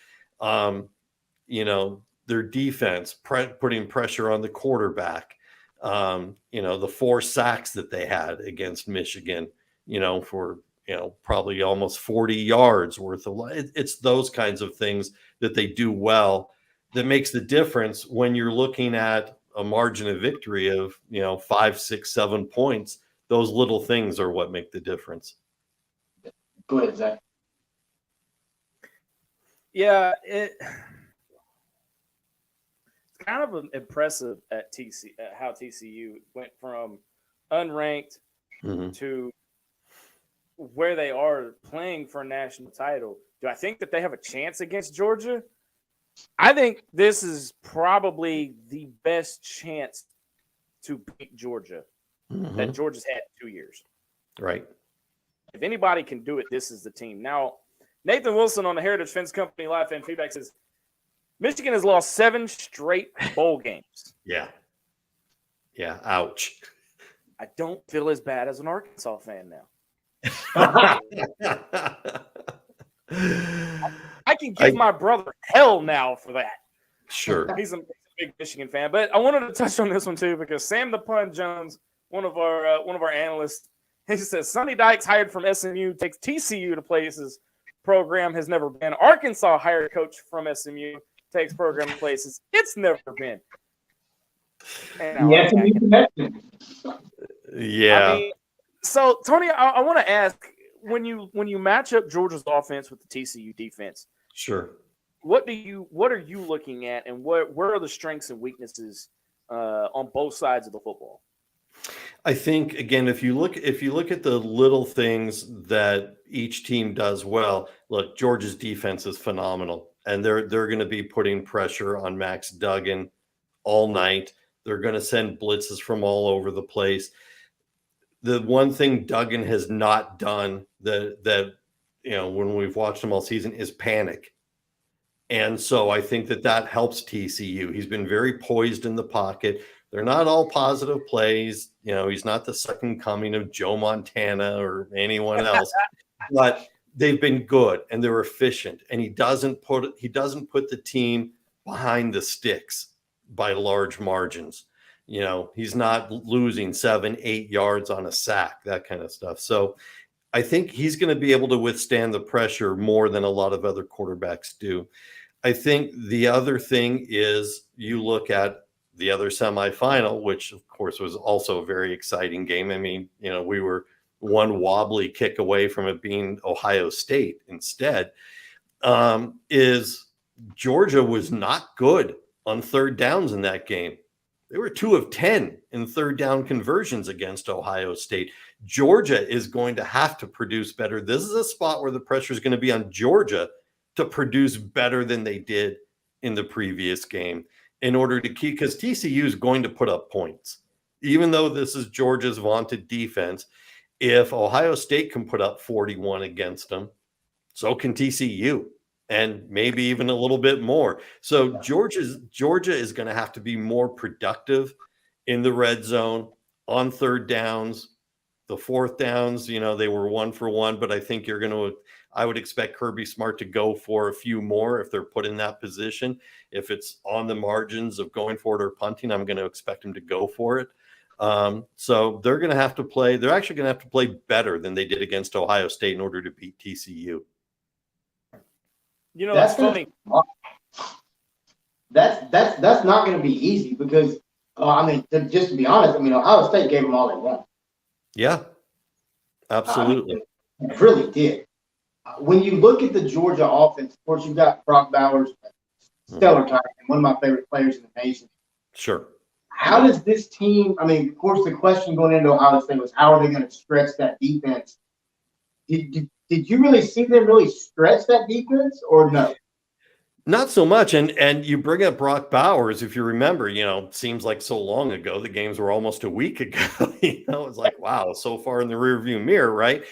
their defense putting pressure on the quarterback. The 4 sacks that they had against Michigan, for probably almost 40 yards worth of. It's those kinds of things that they do well that makes the difference when you're looking at a margin of victory of 5, 6, 7 points. Those little things are what make the difference. Go ahead, Zach. Yeah, it's kind of impressive at how TCU went from unranked to where they are playing for a national title. Do I think that they have a chance against Georgia? I think this is probably the best chance to beat Georgia that Georgia's had in 2 years. Right. If anybody can do it, this is the team. Now, Nathan Wilson on the Heritage Fence Company Live Fan Feedback says, Michigan has lost 7 straight bowl games. Yeah. Ouch. I don't feel as bad as an Arkansas fan now. I can give my brother hell now for that. Sure. He's a big Michigan fan. But I wanted to touch on this one too because Sam the Pun Jones, one of our analysts, he says Sonny Dykes hired from SMU takes TCU to places program has never been. Arkansas hired coach from SMU takes program to places it's never been. Yeah. So Tony, I want to ask when you match up Georgia's offense with the TCU defense. Sure. What are you looking at, and where are the strengths and weaknesses on both sides of the football? I think again, if you look at the little things that each team does well, look, Georgia's defense is phenomenal, and they're going to be putting pressure on Max Duggan all night. They're going to send blitzes from all over the place. The one thing Duggan has not done that when we've watched him all season is panic. And so I think that helps TCU. He's been very poised in the pocket. They're not all positive plays. He's not the second coming of Joe Montana or anyone else, but they've been good and they're efficient. And he doesn't put the team behind the sticks by large margins. He's not losing 7-8 yards on a sack, that kind of stuff. So I think he's going to be able to withstand the pressure more than a lot of other quarterbacks do. I think the other thing is you look at the other semifinal, which of course was also a very exciting game. I mean, we were one wobbly kick away from it being Ohio State instead. Is Georgia was not good on third downs in that game. They were 2 of 10 in third down conversions against Ohio State. Georgia is going to have to produce better. This is a spot where the pressure is going to be on Georgia to produce better than they did in the previous game in order to keep, because TCU is going to put up points, even though this is Georgia's vaunted defense. If Ohio State can put up 41 against them, so can TCU, and maybe even a little bit more. So Georgia is going to have to be more productive in the red zone, on third downs, the fourth downs. They were 1 for 1, but I think I would expect Kirby Smart to go for a few more if they're put in that position. If it's on the margins of going for it or punting, I'm going to expect him to go for it. So they're going to have to play. They're actually going to have to play better than they did against Ohio State in order to beat TCU. That's funny. That's not going to be easy because just to be honest, Ohio State gave them all they want. Yeah, absolutely. It really did. When you look at the Georgia offense, of course, you've got Brock Bowers, stellar tight end, one of my favorite players in the nation. Sure. How does this team? Of course, the question going into Ohio State was how are they going to stretch that defense? Did you really see them really stretch that defense or no? Not so much. And you bring up Brock Bowers, if you remember, seems like so long ago. The games were almost a week ago. It's like, wow, so far in the rearview mirror, right?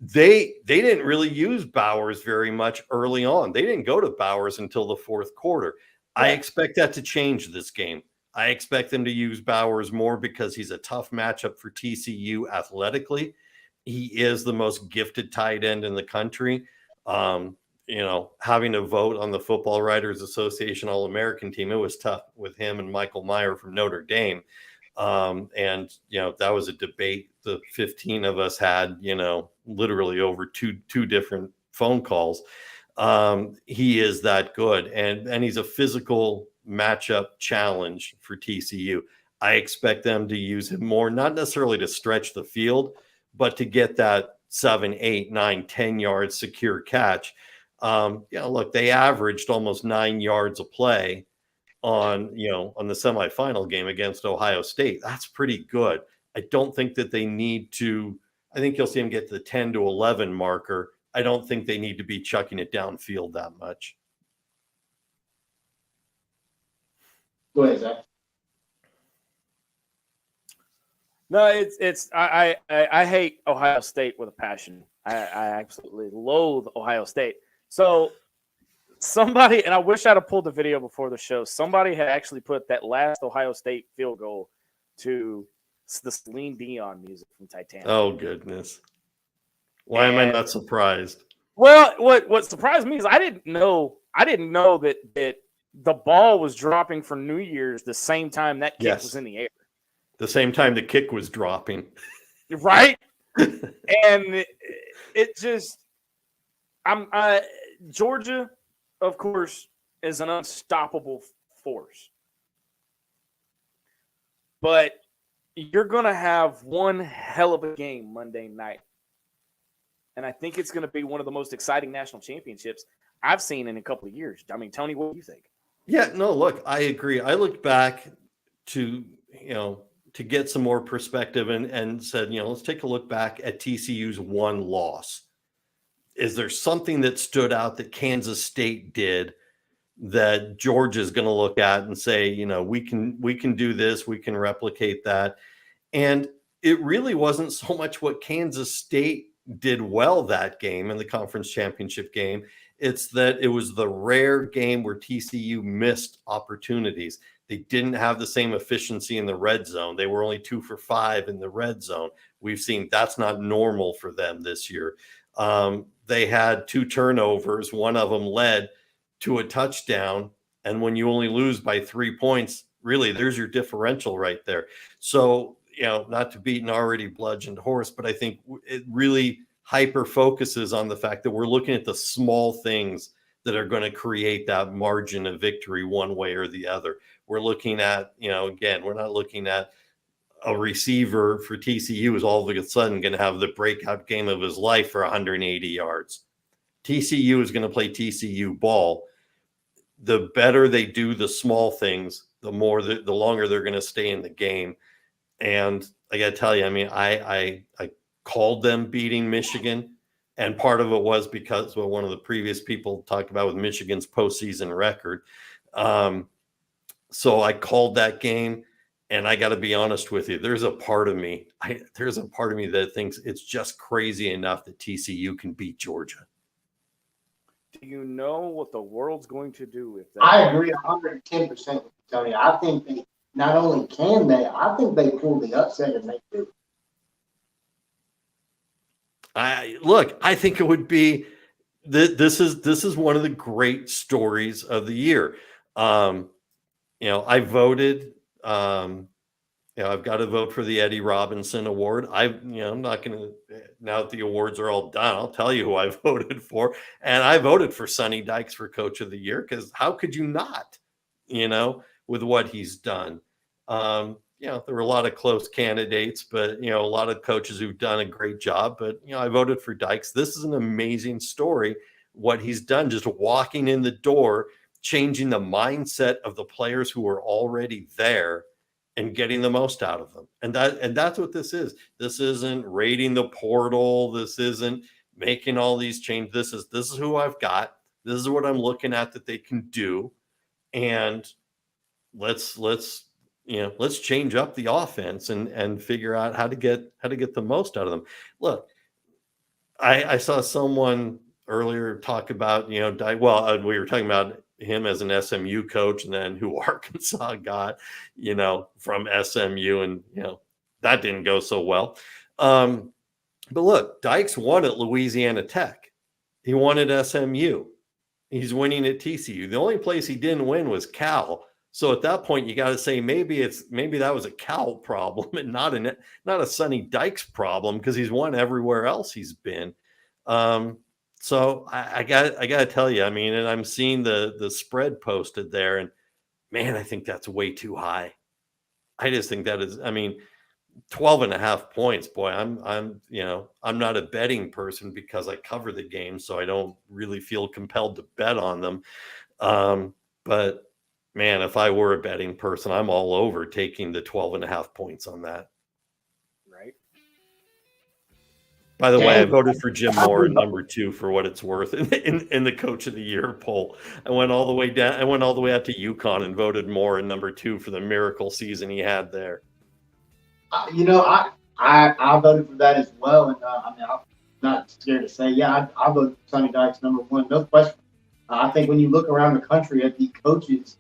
They didn't really use Bowers very much early on. They didn't go to Bowers until the fourth quarter. Yeah. I expect that to change this game. I expect them to use Bowers more because he's a tough matchup for TCU athletically. He is the most gifted tight end in the country. Having a vote on the Football Writers Association All-American team, it was tough with him and Michael Meyer from Notre Dame. That was a debate the 15 of us had, literally over two different phone calls. He is that good. And he's a physical matchup challenge for TCU. I expect them to use him more, not necessarily to stretch the field, but to get that 7, 8, 9, 10 yards secure catch. Look, they averaged almost 9 yards a play on the semifinal game against Ohio State. That's pretty good. I don't think that they need to. I think you'll see them get to the 10 to 11 marker. I don't think they need to be chucking it downfield that much. Go ahead, Zach. No, I hate Ohio State with a passion. I absolutely loathe Ohio State. So somebody, and I wish I'd have pulled the video before the show, somebody had actually put that last Ohio State field goal to the Celine Dion music from Titanic. Oh, goodness. Why am I not surprised? Well, what surprised me is I didn't know that the ball was dropping for New Year's the same time that kick was in the air. The same time the kick was dropping. Right? And it just Georgia, of course, is an unstoppable force. But you're going to have one hell of a game Monday night. And I think it's going to be one of the most exciting national championships I've seen in a couple of years. Tony, what do you think? Yeah, no, look, I agree. I looked back to get some more perspective and said, let's take a look back at TCU's one loss. Is there something that stood out that Kansas State did that Georgia's going to look at and say, we can do this, we can replicate that? And it really wasn't so much what Kansas State did well that game in the conference championship game. It's that it was the rare game where TCU missed opportunities. They didn't have the same efficiency in the red zone. They were only 2 for 5 in the red zone. We've seen that's not normal for them this year. They had 2 turnovers. One of them led to a touchdown. And when you only lose by 3 points, really, there's your differential right there. So, not to beat an already bludgeoned horse, but I think it really hyper focuses on the fact that we're looking at the small things that are going to create that margin of victory one way or the other. We're looking at, again, we're not looking at a receiver for TCU is all of a sudden going to have the breakout game of his life for 180 yards. TCU is going to play TCU ball. The better they do the small things, the longer they're going to stay in the game. And I got to tell you, I called them beating Michigan. And part of it was because what one of the previous people talked about with Michigan's postseason record. So I called that game. And I got to be honest with you, there's a part of me that thinks it's just crazy enough that TCU can beat Georgia. Do you know what the world's going to do if that? I agree 110% with you, Tony. I think they not only can they, I think they pull the upset and make it. I think it would be this is one of the great stories of the year. I voted. I've got to vote for the Eddie Robinson Award. I'm not going to, now that the awards are all done, I'll tell you who I voted for. And I voted for Sonny Dykes for Coach of the Year, because how could you not, with what he's done? There were a lot of close candidates, but, a lot of coaches who've done a great job. But, I voted for Dykes. This is an amazing story, what he's done, just walking in the door, changing the mindset of the players who were already there and getting the most out of them. And that's what this is. This isn't raiding the portal. This isn't making all these changes. This is who I've got. This is what I'm looking at that they can do. And let's change up the offense and figure out how to get the most out of them. Look, I saw someone earlier talk about, we were talking about him as an SMU coach, and then who Arkansas got, from SMU, and that didn't go so well. But look, Dykes won at Louisiana Tech. He won at SMU. He's winning at TCU. The only place he didn't win was Cal. So at that point, you got to say maybe that was a Cal problem and not a Sonny Dykes problem, because he's won everywhere else he's been. So I got to tell you, and I'm seeing the spread posted there, and man, I think that's way too high. I just think that is, 12.5 points, boy, I'm not a betting person because I cover the game, so I don't really feel compelled to bet on them. But man, if I were a betting person, I'm all over taking the 12.5 points on that. Right. By the way, I voted for Jim Moore at number 2 for what it's worth in the Coach of the Year poll. I went all the way down. I went all the way out to UConn and voted Moore at number 2 for the miracle season he had there. I voted for that as well, and I'm not scared to say, I voted for Sonny Dykes number 1, no question. I think when you look around the country at the coaches,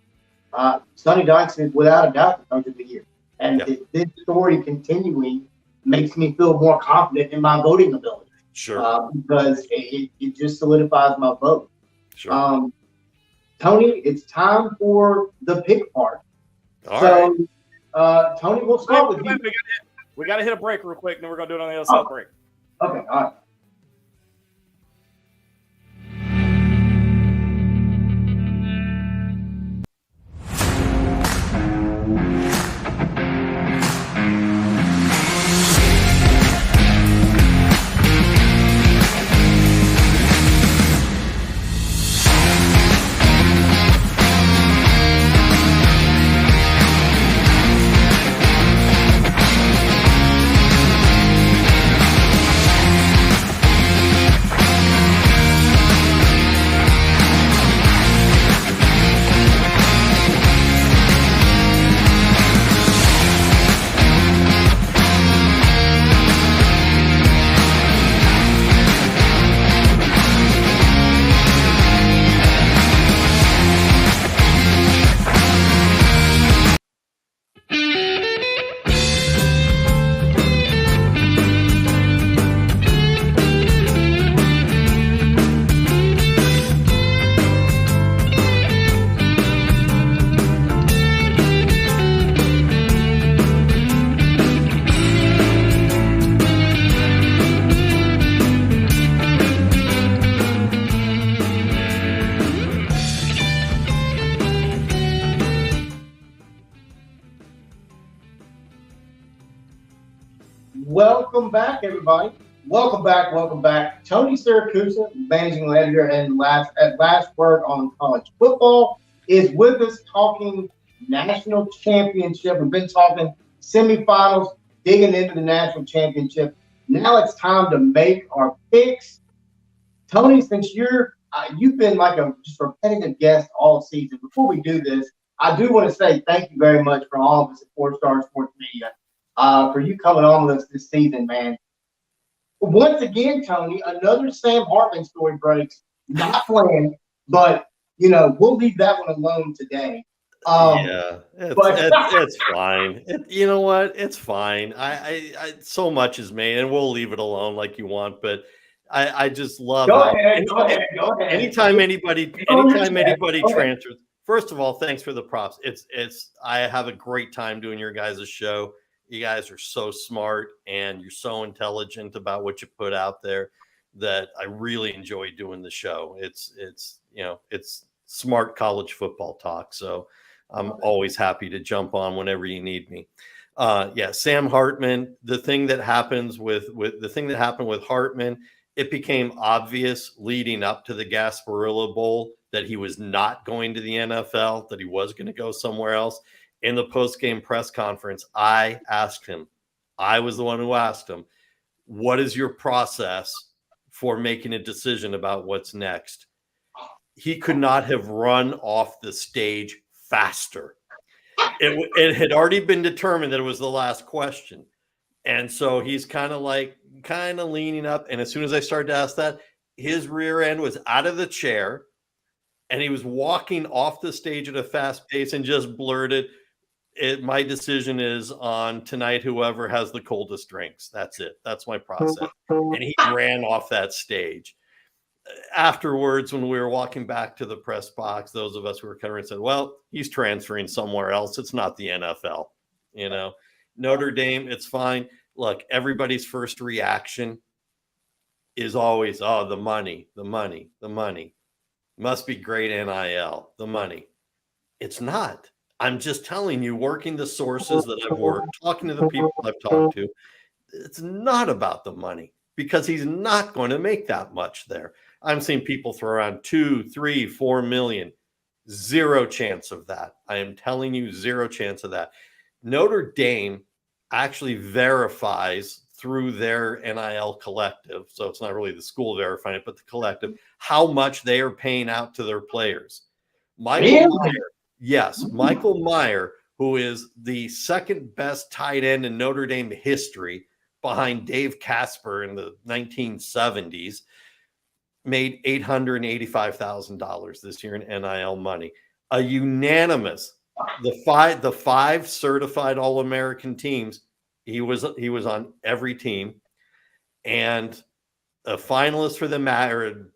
Sonny Dykes is without a doubt the Coach of the Year, and this story continuing makes me feel more confident in my voting ability. Sure. Because it just solidifies my vote. Sure. Tony, it's time for the pick part. All right. Tony, we'll start with you. We got to hit a break real quick, and then we're going to do it on the other side break. Okay, all right. Welcome back, everybody. Welcome back. Tony Siracusa, managing editor and last word on college football, is with us talking national championship. We've been talking semifinals, digging into the national championship. Now it's time to make our picks. Tony, since you've been like a just repetitive guest all season, before we do this, I do want to say thank you very much for all of us at 4-Star Sports Media for you coming on with us this season, man. Once again, Tony, another Sam Hartman story breaks. Not planned, but we'll leave that one alone today. Yeah, it's fine. You know what? It's fine. I so much is made, and we'll leave it alone like you want. But I just love. Go ahead. Anytime anybody transfers. First of all, thanks for the props. I have a great time doing your guys' show. You guys are so smart and you're so intelligent about what you put out there that I really enjoy doing the show. It's smart college football talk. So I'm always happy to jump on whenever you need me. Sam Hartman, the thing that happened with Hartman, it became obvious leading up to the Gasparilla Bowl that he was not going to the NFL, that he was going to go somewhere else. In the post-game press conference, I asked him, I was the one who asked him, what is your process for making a decision about what's next? He could not have run off the stage faster. It had already been determined that it was the last question. And so he's kind of leaning up. And as soon as I started to ask that, his rear end was out of the chair and he was walking off the stage at a fast pace and just blurted, my decision is on tonight, whoever has the coldest drinks. That's it. That's my process. And he ran off that stage. Afterwards, when we were walking back to the press box, those of us who were covering said, well, he's transferring somewhere else. It's not the NFL. Notre Dame, it's fine. Look, everybody's first reaction is always, oh, the money. Must be great NIL, the money. It's not. I'm just telling you, working the sources that I've worked, talking to the people I've talked to, it's not about the money because he's not going to make that much there. I'm seeing people throw around 2, 3, 4 million. Zero chance of that. I am telling you, zero chance of that. Notre Dame actually verifies through their NIL collective, so it's not really the school verifying it, but the collective, how much they are paying out to their players. Michael Meyer, who is the second best tight end in Notre Dame history behind Dave Casper in the 1970s, made $885,000 this year in NIL money. A unanimous, the five certified All-American teams, he was on every team, and a finalist for the matter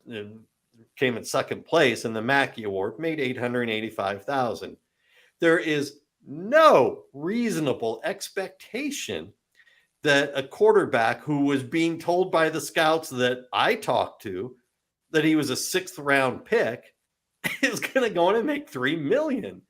came in second place in the Mackey Award, made $885,000. There is no reasonable expectation that a quarterback who was being told by the scouts that I talked to that he was a 6th round pick is going to go in and make $3 million.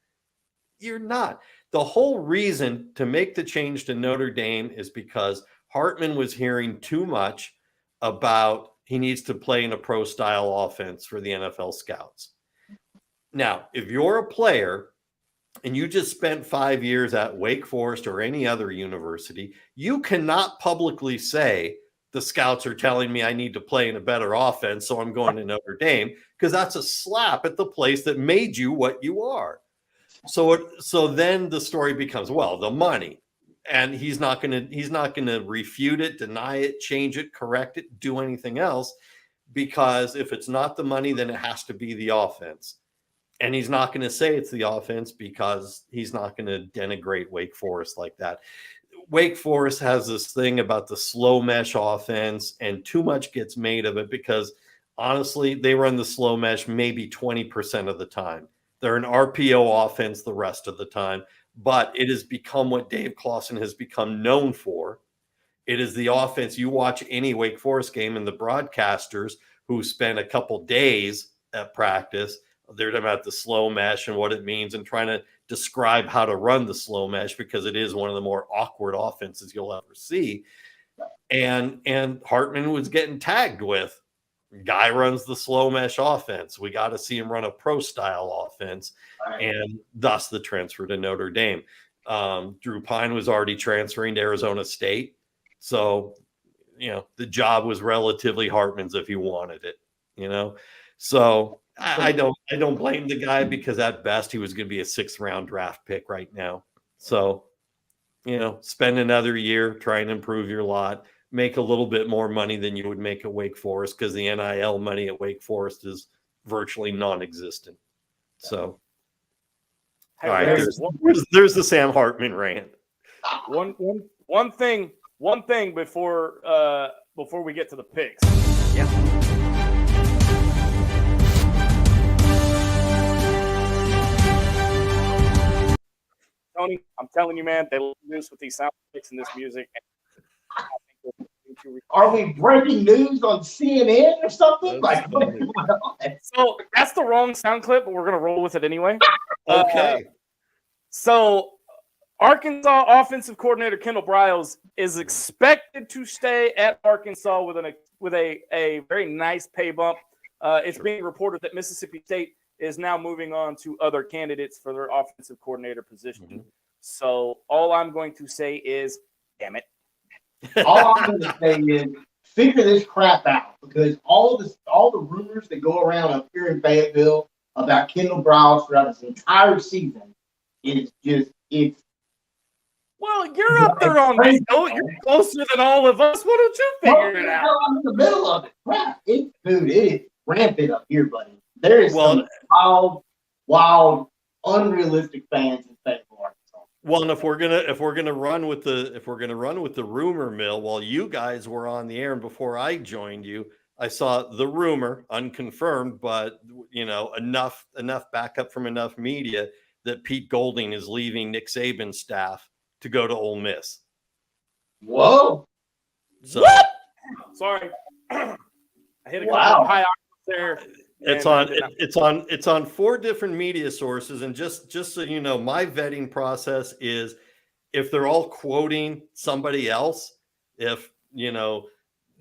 You're not. The whole reason to make the change to Notre Dame is because Hartman was hearing too much about he needs to play in a pro style offense for the NFL scouts. Now, if you're a player and you just spent 5 years at Wake Forest or any other university, you cannot publicly say the scouts are telling me I need to play in a better offense, so I'm going to Notre Dame, because that's a slap at the place that made you what you are. So then the story becomes, well, the money. And he's not going to refute it, deny it, change it, correct it, do anything else, because if it's not the money, then it has to be the offense. And he's not going to say it's the offense because he's not going to denigrate Wake Forest like that. Wake Forest has this thing about the slow mesh offense, and too much gets made of it because honestly, they run the slow mesh maybe 20% of the time. They're an RPO offense the rest of the time. But it has become what Dave Clawson has become known for. It is the offense. You watch any Wake Forest game and the broadcasters who spend a couple days at practice, they're talking about the slow mesh and what it means and trying to describe how to run the slow mesh because it is one of the more awkward offenses you'll ever see. And Hartman was getting tagged with, guy runs the slow mesh offense. We got to see him run a pro style offense, and thus the transfer to Notre Dame. Drew Pine was already transferring to Arizona State. So, the job was relatively Hartman's if he wanted it, So I don't blame the guy because at best he was going to be a 6th-round draft pick right now. So, spend another year, try and improve your lot, make a little bit more money than you would make at Wake Forest because the NIL money at Wake Forest is virtually non-existent. So, Hey, all right, there's the Sam Hartman rant. One thing before we get to the picks. Yeah. Tony, I'm telling you, man, they love this with these sound effects and this music. Are we breaking news on CNN or something? Like, what's going on? So that's the wrong sound clip, but we're gonna roll with it anyway. Okay. So Arkansas offensive coordinator Kendall Briles is expected to stay at Arkansas with a very nice pay bump. It's being reported that Mississippi State is now moving on to other candidates for their offensive coordinator position. Mm-hmm. So all I'm going to say is, damn it. All I'm going to say is figure this crap out, because all the rumors that go around up here in Fayetteville about Kendall Briles throughout this entire season, it's well, you're up there on the show. You're closer than all of us. Why don't you figure it out? I'm in the middle of it. Crap. It is rampant up here, buddy. There is some wild, unrealistic fans in Fayetteville, Arkansas. Well, and if we're gonna run with the rumor mill, while you guys were on the air and before I joined you, I saw the rumor, unconfirmed, but enough backup from enough media that Pete Golding is leaving Nick Saban's staff to go to Ole Miss. Whoa! So, what? Sorry, I hit a couple high there. It's on 4 different media sources, and just so you know, my vetting process is if they're all quoting somebody else, if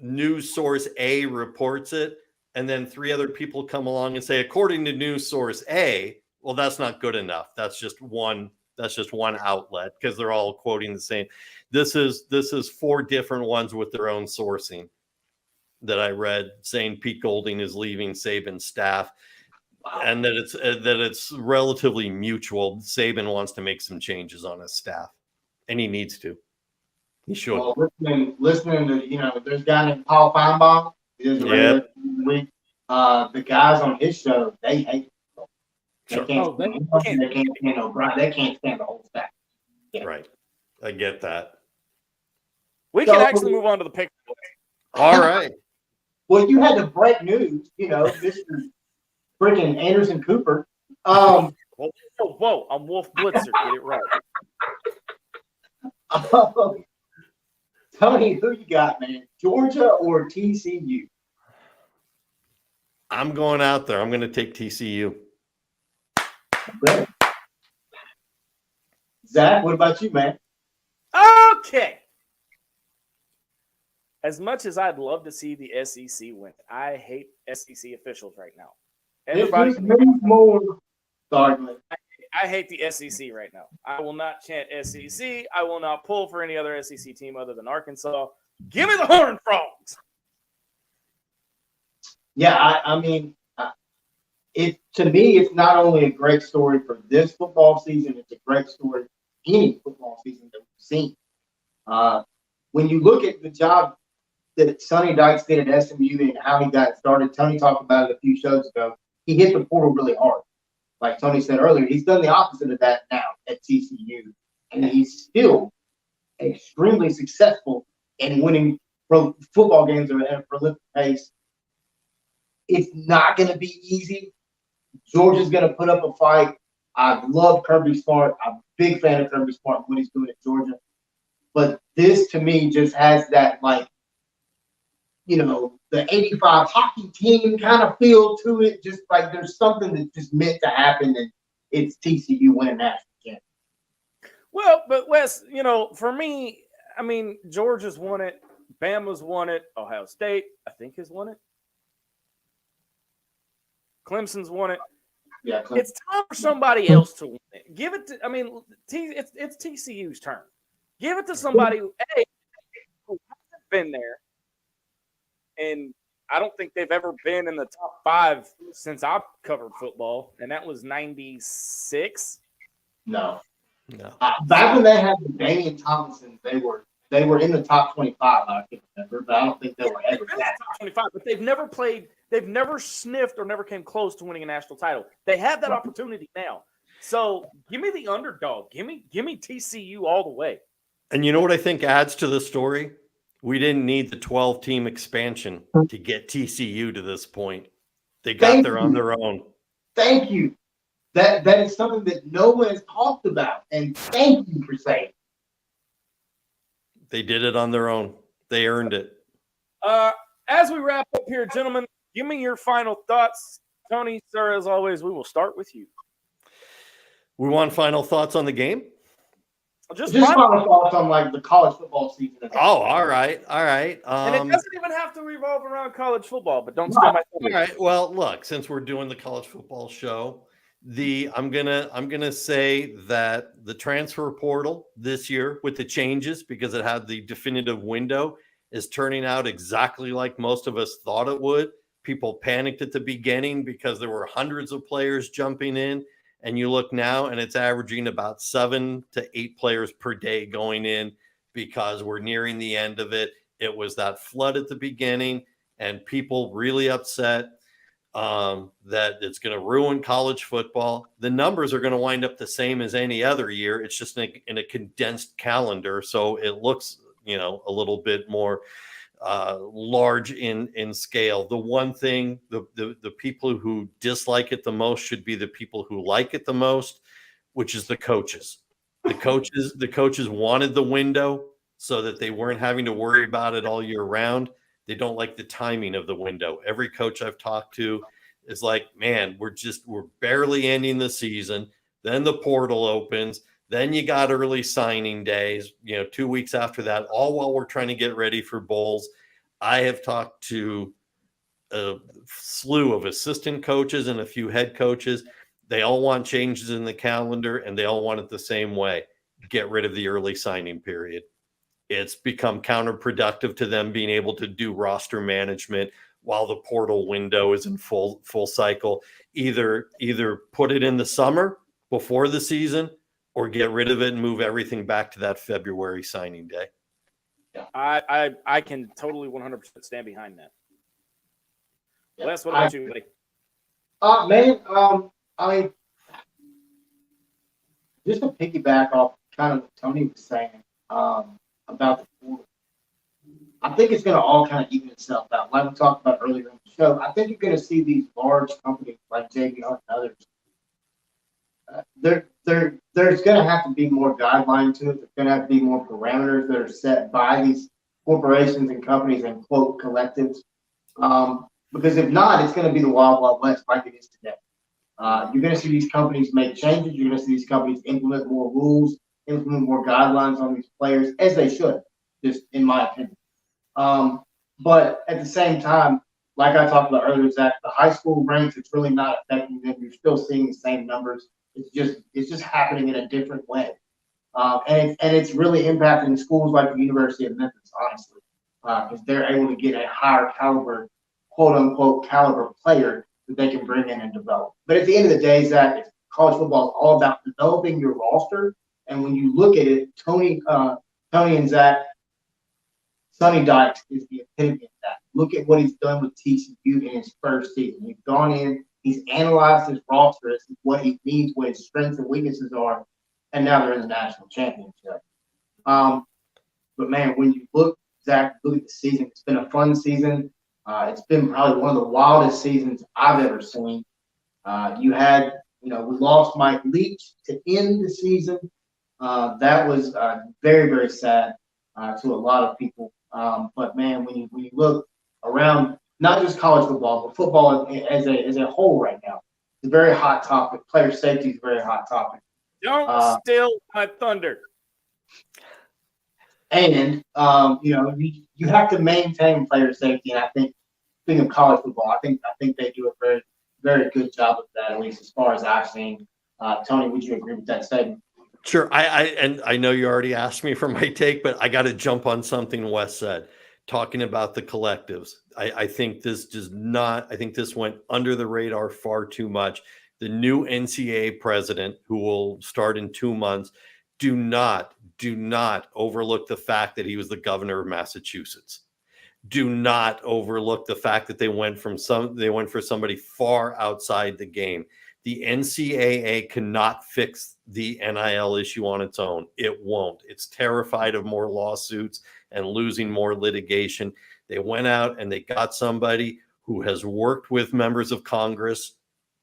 news source A reports it, and then 3 other people come along and say, according to news source A, well, that's not good enough. That's just one outlet because they're all quoting the same. This is 4 different ones with their own sourcing that I read saying Pete Golding is leaving Saban's staff, and that it's relatively mutual. Saban wants to make some changes on his staff, and he needs to. He should. Well, listening to there's a guy named Paul Feinbaum. The guys on his show, they hate. They can't stand the whole staff. Yeah. Right. I get that. We can actually move on to the pick. All right. Well, you had to break news, Mr. freaking Anderson Cooper. Whoa, I'm Wolf Blitzer. Get it right. Tony, who you got, man? Georgia or TCU? I'm going out there. I'm going to take TCU. Okay. Zach, what about you, man? Okay. As much as I'd love to see the SEC win, I hate SEC officials right now. Everybody, I hate the SEC right now. I will not chant SEC. I will not pull for any other SEC team other than Arkansas. Give me the Horned Frogs. Yeah, I mean, to me, it's not only a great story for this football season, it's a great story for any football season that we've seen. When you look at the job that Sonny Dykes did at SMU and how he got started, Tony talked about it a few shows ago. He hit the portal really hard. Like Tony said earlier, he's done the opposite of that now at TCU, and he's still extremely successful in winning football games at a prolific pace. It's not going to be easy. Georgia's going to put up a fight. I love Kirby Smart. I'm a big fan of Kirby Smart and what he's doing at Georgia. But this, to me, just has that, the 85 hockey team kind of feel to it. Just like there's something that's just meant to happen, and it's TCU winning national championship. Well, but Wes, for me, I mean, Georgia's won it. Bama's won it. Ohio State, I think, has won it. Clemson's won it. Yeah, it's time for somebody else to win it. Give it to. I mean, it's TCU's turn. Give it to somebody who hasn't been there. And I don't think they've ever been in the top 5 since I've covered football, and that was 96. No. No. Back when they had the Damian Thomason, they were in the top 25. I can remember, but I don't think they were ever They've been in that. the top 25, but they've never played. They've never sniffed or never came close to winning a national title. They have that opportunity now. So give me the underdog. Give me TCU all the way. And you know what I think adds to the story? We didn't need the 12-team expansion to get TCU to this point. They got there on their own. Thank you. That is something that no one has talked about, and thank you for saying. They did it on their own. They earned it. As we wrap up here, gentlemen, give me your final thoughts. Tony, sir, as always, we will start with you. We want final thoughts on the game? Just final thoughts on like the college football season. Oh, all right. And it doesn't even have to revolve around college football, but don't steal my thunder. All right. Well, look, since we're doing the college football show, I'm gonna say that the transfer portal this year with the changes, because it had the definitive window, is turning out exactly like most of us thought it would. People panicked at the beginning because there were hundreds of players jumping in. And you look now and it's averaging about 7 to 8 players per day going in because we're nearing the end of it. It was that flood at the beginning and people really upset that it's going to ruin college football. The numbers are going to wind up the same as any other year. It's just in a condensed calendar. So it looks, a little bit more large in scale. The one thing, the people who dislike it the most should be the people who like it the most, which is the coaches. The coaches wanted the window so that they weren't having to worry about it all year round. They don't like the timing of the window. Every coach I've talked to is like, man, we're barely ending the season. Then the portal opens. Then you got early signing days, 2 weeks after that, all while we're trying to get ready for bowls. I have talked to a slew of assistant coaches and a few head coaches. They all want changes in the calendar and they all want it the same way. Get rid of the early signing period. It's become counterproductive to them being able to do roster management while the portal window is in full cycle. Either put it in the summer before the season, or get rid of it and move everything back to that February signing day. Yeah. I can totally 100% stand behind that. Yeah. Les, what about you, buddy? Just to piggyback off kind of what Tony was saying about the portal, I think it's going to all kind of even itself out. Like we talked about earlier in the show, I think you're going to see these large companies like JB Hunt and others. There's going to have to be more guideline to it. There's going to have to be more parameters that are set by these corporations and companies and quote collectives. Because if not, it's going to be the wild, wild west like it is today. You're going to see these companies make changes. You're going to see these companies implement more rules, implement more guidelines on these players, as they should, just in my opinion. But at the same time, like I talked about earlier, Zach, the high school ranks, it's really not affecting them. You're still seeing the same numbers. It's just happening in a different way. And it's really impacting schools like the University of Memphis, honestly, because they're able to get a higher caliber, quote unquote, caliber player that they can bring in and develop. But at the end of the day, Zach, college football is all about developing your roster. And when you look at it, Tony and Zach, Sonny Dykes is the epitome of that. Look at what he's done with TCU in his first season. He's gone in, he's analyzed his roster as to what he needs, what his strengths and weaknesses are, and now they're in the national championship. But man, when you look at the season, it's been a fun season. It's been probably one of the wildest seasons I've ever seen. We lost Mike Leach to end the season. That was very, very sad to a lot of people. But man, when you look around, not just college football, but football as a whole right now, it's a very hot topic. Player safety is a very hot topic. Don't steal my thunder. And you have to maintain player safety. And I think, speaking of college football, I think they do a very, very good job of that, at least as far as I've seen. Tony, would you agree with that statement? Sure. I know you already asked me for my take, but I got to jump on something Wes said, talking about the collectives. I think this does not. I think this went under the radar far too much. The new NCAA president, who will start in 2 months, do not overlook the fact that he was the governor of Massachusetts. Do not overlook the fact that they went for somebody far outside the game. The NCAA cannot fix the NIL issue on its own. It won't. It's terrified of more lawsuits and losing more litigation. They went out and they got somebody who has worked with members of Congress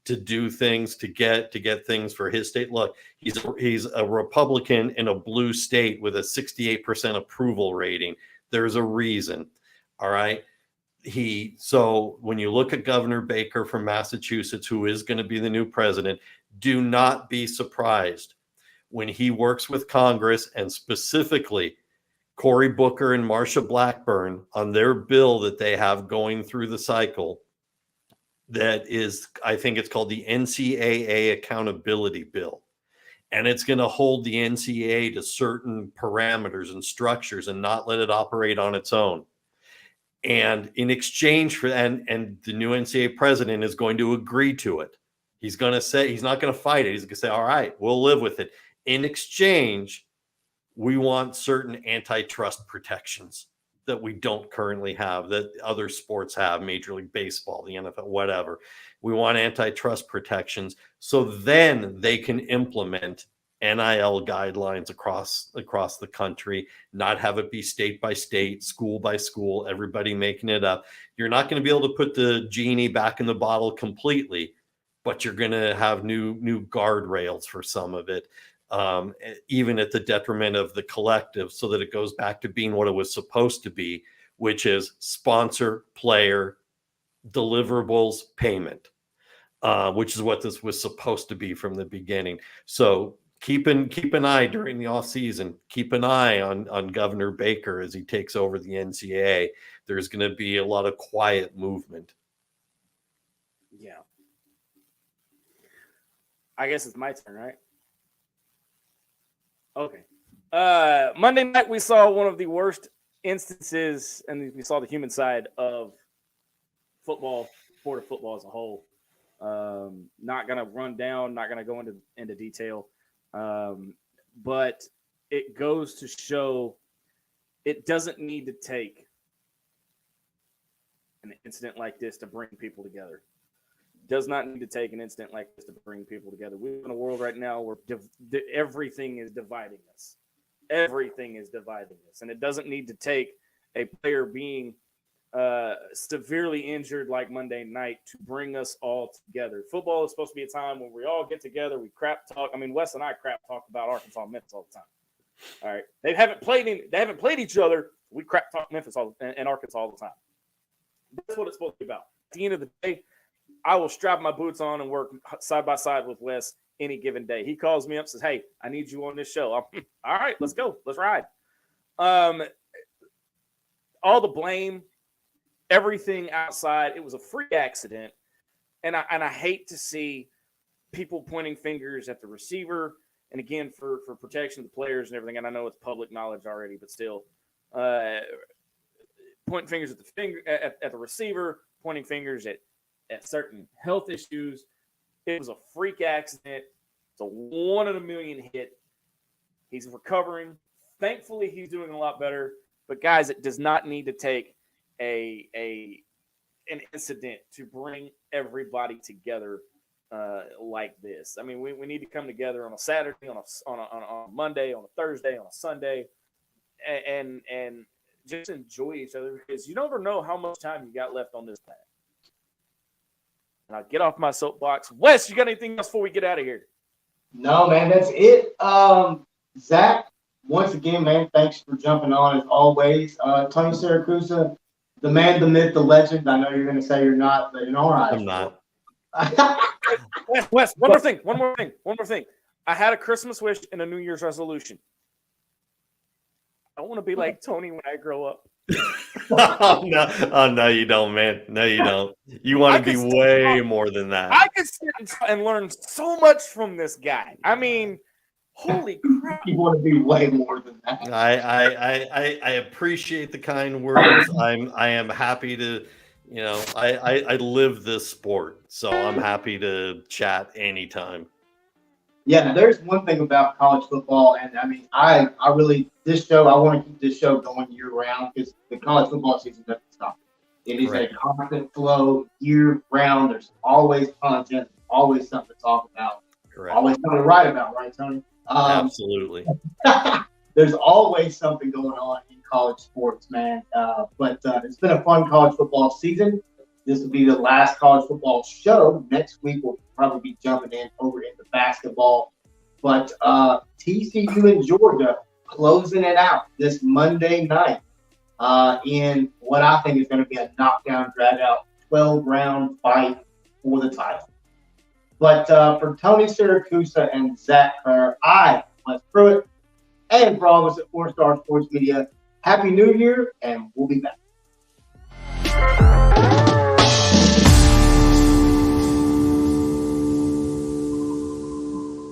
to do things, to get things for his state. Look, he's a Republican in a blue state with a 68% approval rating. There's a reason. All right. So when you look at Governor Baker from Massachusetts, who is going to be the new president, do not be surprised when he works with Congress, and specifically Cory Booker and Marsha Blackburn, on their bill that they have going through the cycle. That is, I think it's called the NCAA Accountability Bill. And it's going to hold the NCAA to certain parameters and structures and not let it operate on its own. And in exchange for, and the new NCAA president is going to agree to it. He's going to say, he's not going to fight it. He's going to say, all right, we'll live with it. In exchange, we want certain antitrust protections that we don't currently have, that other sports have, Major League Baseball, the NFL, whatever. We want antitrust protections so then they can implement NIL guidelines across the country, not have it be state by state, school by school, everybody making it up. You're not going to be able to put the genie back in the bottle completely, but you're going to have new guardrails for some of it, even at the detriment of the collective, so that it goes back to being what it was supposed to be, which is sponsor, player, deliverables, payment, which is what this was supposed to be from the beginning. So keep an eye during the off season. Keep an eye on Governor Baker as he takes over the NCAA. There's going to be a lot of quiet movement. Yeah. I guess it's my turn, right? Okay. Monday night, we saw one of the worst instances, and we saw the human side of football, sport of football as a whole. Not going to run down, not going to go into detail. But it goes to show it doesn't need to take an incident like this to bring people together. It does not need to take an incident like this to bring people together. We live in a world right now where everything is dividing us. Everything is dividing us. And it doesn't need to take a player being severely injured like Monday night to bring us all together. Football is supposed to be a time when we all get together, we crap talk. I mean, Wes and I crap talk about Arkansas and Memphis all the time. All right. They haven't played each other. We crap talk Memphis and Arkansas all the time. That's what it's supposed to be about. At the end of the day, I will strap my boots on and work side by side with Wes any given day. He calls me up and says, hey, I need you on this show. All right, let's go. Let's ride. All the blame, everything outside, it was a freak accident. And I hate to see people pointing fingers at the receiver. And again, for protection of the players and everything. And I know it's public knowledge already, but still, pointing fingers at the receiver, pointing fingers at certain health issues. It was a freak accident. It's a 1 in a million hit. He's recovering. Thankfully, he's doing a lot better. But guys, it does not need to take an incident to bring everybody together like this. I mean, we need to come together on a Saturday, on a Monday, on a Thursday, on a Sunday, and just enjoy each other, because you never know how much time you got left on this planet. And I'll get off my soapbox. Wes, you got anything else before we get out of here? No, man, that's it. Zach, once again, man, thanks for jumping on as always. Tony Siracusa, the man, the myth, the legend. I know you're going to say you're not, but in all right. I'm not. Wes, one more thing. I had a Christmas wish and a New Year's resolution. I want to be like Tony when I grow up. No, you don't, man. No, you don't. You want to be way more than that. I could sit and learn so much from this guy. I mean, holy crap! You want to be way more than that. I appreciate the kind words. I am happy to You know, I live this sport, so I'm happy to chat anytime. Yeah, now there's one thing about college football, and I mean, I really I want to keep this show going year round because the college football season doesn't stop. It is Correct. a constant flow year round. There's always content, always something to talk about, Correct. always something to write about, right, Tony? Absolutely. There's always something going on in college sports, man. But it's been a fun college football season. This will be the last college football show. Next week, we'll probably be jumping over into basketball. But TCU and Georgia closing it out this Monday night in what I think is going to be a knockdown, drag-out, 12-round fight for the title. But for Tony Siracusa and Zach Kerr, I went through it. And for all of us at 4 Star Sports Media, Happy New Year, and we'll be back.